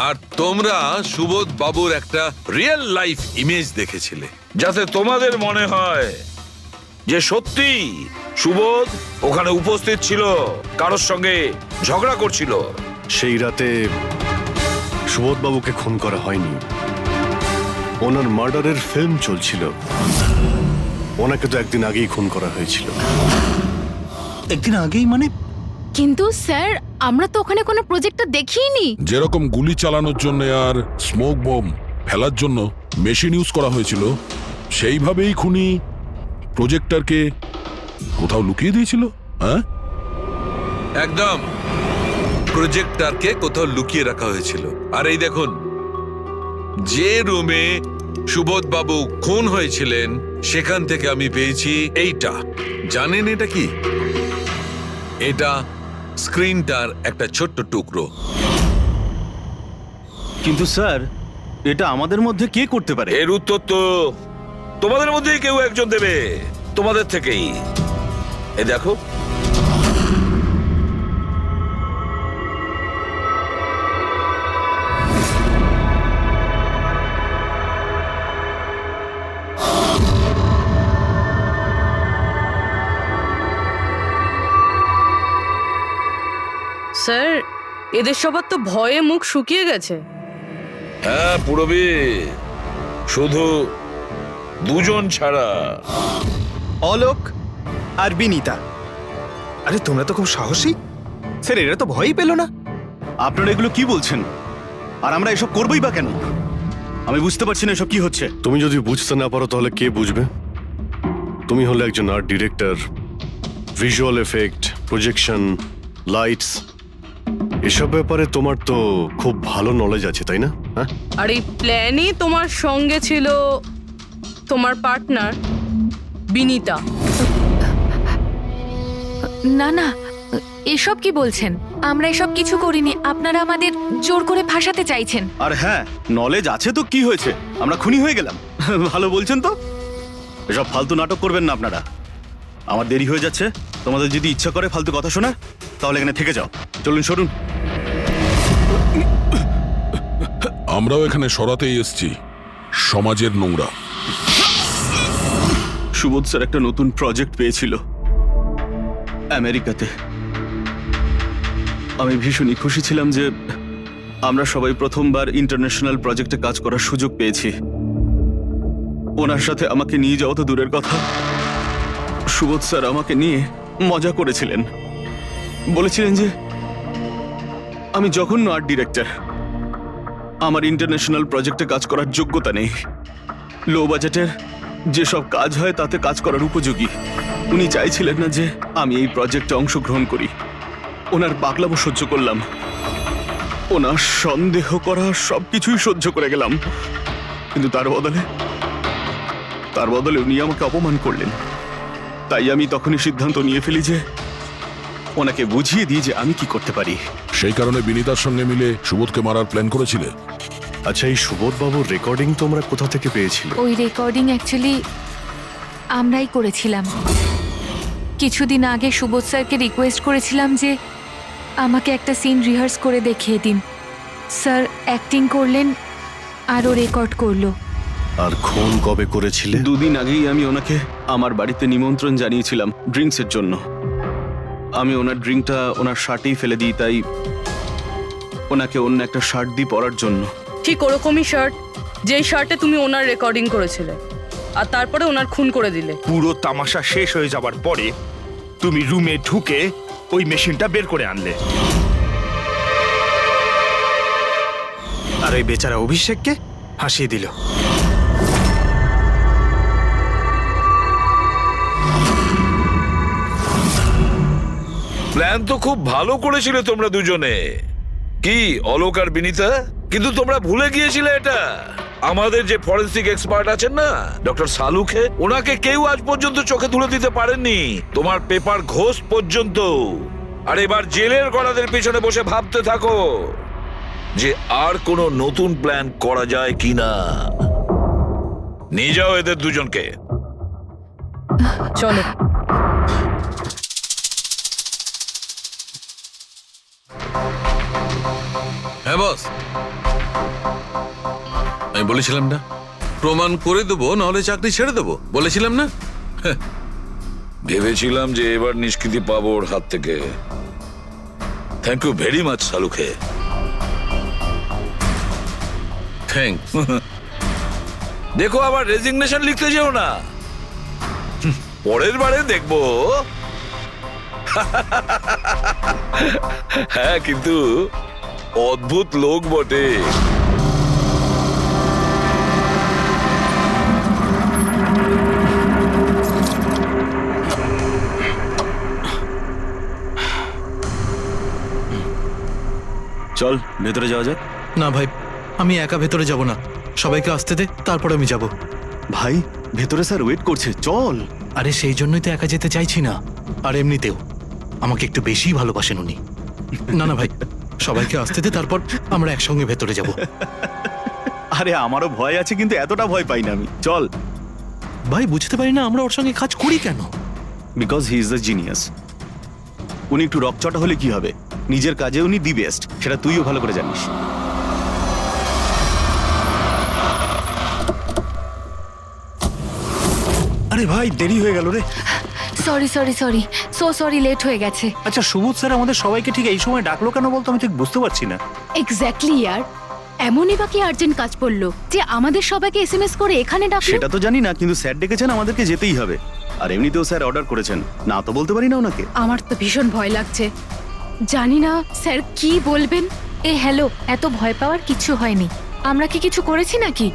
আর তোমরা সুবোধ বাবুর একটা রিয়েল লাইফ ইমেজ দেখেছিলে। যাতে তোমাদের মনে হয় যে সত্যি সুবোধ ওখানে উপস্থিত ছিল, কারোর সঙ্গে ঝগড়া করছিল। সেই রাতে সুবোধবাবুকে খুন করা হয়নি, ওনার মার্ডারের ফিল্ম চলছিল। ওনাকে তো একদিন আগেই খুন করা হয়েছিল। একদিন আগেই মানে? কিন্তু স্যার আমরা তো ওখানে কোনো প্রজেক্টর দেখিনি। যেরকম গুলি চালানোর জন্য আর স্মোক বম ফেলার জন্য মেশিন ইউজ করা হয়েছিল, সেইভাবেই খুনি প্রজেক্টরকে কোথাও লুকিয়ে দিয়েছিল। হ্যাঁ একদম, প্রজেক্টরকে কোথাও লুকিয়ে রাখা হয়েছিল। আর এই দেখুন, যে রুমে সুবোধ বাবু খুন হয়েছিলেন সেখান থেকে আমি পেয়েছি এইটা। জানেন এটা কি? এটা স্ক্রিনটার একটা ছোট্ট টুকরো। কিন্তু স্যার এটা আমাদের মধ্যে কে করতে পারে? এর উত্তর তো তোমাদের মধ্যেই কেউ একজন দেবে, তোমাদের থেকেই। এ দেখো, স্যার এদের সবার তো ভয়ে মুখ শুকিয়ে গেছে। হ্যাঁ পুরবি, শুধু দুজন ছাড়া। অলোক আর বিনীতা। আরে তোমরা তো খুব সাহসী। স্যার এরা তো ভয়ই পেল না। আপনারা এগুলো কি বলছেন? আর আমরা এসব করবোই বা কেন? আমি বুঝতে পারছি না এসব কি হচ্ছে। তুমি যদি বুঝতে না পারো তাহলে কে বুঝবে? তুমি হলে একজন art director, visual effect, projection, lights, এসব ব্যাপারে তোমার তো খুব ভালো নলেজ আছে, তাই না? হ্যাঁ, আর এই প্ল্যানে তোমার সঙ্গে ছিল তোমার পার্টনার বিনীতা। না না, এসব কি বলছেন? আমরা এসব কিছু করিনি। আপনারা আমাদের জোর করে ফাঁসাতে চাইছেন। আর হ্যাঁ, নলেজ আছে তো কি হয়েছে? আমরা খুনি হয়ে গেলাম। ভালো বলছেন তো। এসব ফালতু নাটক করবেন না আপনারা। আমার দেরি হয়ে যাচ্ছে। তোমাদের যদি ইচ্ছা করে ফালতু কথা শোনার, তাহলে এখানে থেকে যাও। চলুন, সরুন। আমরাও এখানে সরাতেই এসছি সমাজের নোংরা। সুবোধ স্যার একটা নতুন প্রজেক্ট পেয়েছিল আমেরিকাতে। আমি ভীষণই খুশি ছিলাম যে আমরা সবাই প্রথমবার ইন্টারন্যাশনাল প্রজেক্টে কাজ করার সুযোগ পেয়েছি। ওনার সাথে আমাকে নিয়ে যাওয়া তো দূরের কথা, সুবোধ স্যার আমাকে নিয়ে মজা করেছিলেন। বলেছিলেন যে আমি জঘন্য আর্ট ডিরেক্টর, আমার ইন্টারন্যাশনাল প্রজেক্টে কাজ করার যোগ্যতা নেই, লো বাজেটের যেসব কাজ হয় তাতে কাজ করার উপযোগী। উনি চাইছিলেন না যে আমি এই প্রজেক্টে অংশগ্রহণ করি। ওনার পাগলামো সহ্য করলাম, ওনার সন্দেহ করা সবকিছুই সহ্য করে গেলাম, কিন্তু তার বদলে উনি আমাকে অপমান করলেন। তাই আমি তখনই সিদ্ধান্ত নিয়ে ফেলি যে ওনাকে বুঝিয়ে দিই যে আমি কি করতে পারি। সেই কারণে বিনীতার সঙ্গে মিলে সুবোধকে মারার প্ল্যান করেছিলে? আচ্ছা, এই সুবোধ বাবুর রেকর্ডিং তোমরা কোথা থেকে পেয়েছিলে? ওই রেকর্ডিং অ্যাকচুয়ালি আমরাই করেছিলাম। কিছুদিন আগে সুবোধ স্যারকে রিকোয়েস্ট করেছিলাম যে আমাকে একটা সিন রিহার্স করে দেখিয়ে দিন। স্যার অ্যাক্টিং করলেন আর ও রেকর্ড করলো। আর খুন কবে করেছিলে? দুদিন আগেই আমি ওনাকে আমার বাড়িতে নিমন্ত্রণ জানিয়েছিলাম ড্রিঙ্কসের জন্য। আমি ওনার ড্রিঙ্কটা ওনার শার্টেই ফেলে দিই, তাই ওনাকে অন্য একটা শার্ট দিই পরার জন্য। ঠিক ওরকমই শার্ট যেই শার্টে তুমি ওনার রেকর্ডিং করেছিলে, আর তারপরে ওনার খুন করে দিলে। পুরো তামাশা শেষ হয়ে যাবার পরে তুমি রুমে ঢুকে ওই মেশিনটা বের করে আনলে। আর ওই বেচারা অভিষেককে ফাঁসিয়ে দিল। প্ল্যান তো খুব ভালো করেছিলে তোমরা দুজনে, কি অলোক আর বিনীতা, কিন্তু তোমরা ভুলে গিয়েছিলে এটা। আমাদের যে ফরেন্সিক এক্সপার্ট আছেন না, ডক্টর সালুখে, ওনাকে কেউ আজ পর্যন্ত চোখে তুলে দিতে পারেননি, তোমার পেপার ঘোষ পর্যন্ত। আর এবার জেলের গড়াদের পিছনে বসে ভাবতে থাকো যে আর কোনো নতুন প্ল্যান করা যায় কিনা। নিয়ে যাও এদের দুজনকে। চলো। হ্যাঁ বস, আমি বলেছিলাম না প্রমাণ করে দেবো, নাহলে চাকরি ছেড়ে দেবো, বলেছিলাম না? ভেবেছিলাম যে এবার নিষ্কৃতি পাবো ওর হাত থেকে। Thank you very much Salukhe. Thanks. দেখো আবার রেজিগনেশন লিখতে যেও না, পরের বারে দেখবো। হ্যাঁ, কিন্তু অদ্ভুত লোক বটে। চল ভেতরে যাওয়া যাক। না ভাই, আমি একা ভেতরে যাব না, সবাইকে আসতে দে, তারপর আমি যাব। ভাই, ভেতরে স্যার ওয়েট করছে, চল। আরে সেই জন্যই তো একা যেতে চাইছি না। আর এমনিতেও আমাকে একটু বেশি ভালোবাসেন উনি। না না ভাই, সবাইকে আসতে দে, তারপর আমরা একসঙ্গে ভেতরে যাব। আরে আমারও ভয় আছে, কিন্তু এতটা ভয় পাই না আমি। চল ভাই, বুঝতে পারি না আমরা ওর সঙ্গে কাজ করি কেন। Because he is the genius. উনি একটু রকচটা হলে কি হবে, নিজের কাজে উনি দি বেস্ট, সেটা তুইও ভালো করে জানিস। আরে ভাই, দেরি হয়ে গেল রে। Sorry sorry sorry, sorry, late হয়ে গেছে। আচ্ছা, সুবোধ স্যার আমাদের সবাইকে ঠিক এই সময় ডাকলো কেন বলতো? আমি ঠিক বুঝতে পারছি না। এক্স্যাক্টলি ইয়ার, এমনই বা কি আর্জেন্ট কাজ পড়লো যে আমাদের সবাইকে এসএমএস করে এখানে ডাকলো? সেটা তো জানি না, কিন্তু স্যার ডেকেছেন, আমাদেরকে যেতেই হবে। আর এমনিতেও স্যার অর্ডার করেছেন, না তো বলতে পারি না ওনাকে। আমার তো ভীষণ ভয় লাগছে, জানি না স্যার কি বলবেন। হ্যালো, এত ভয় পাওয়ার কিছু হয়নি। আমরা কি কিছু করেছি নাকি?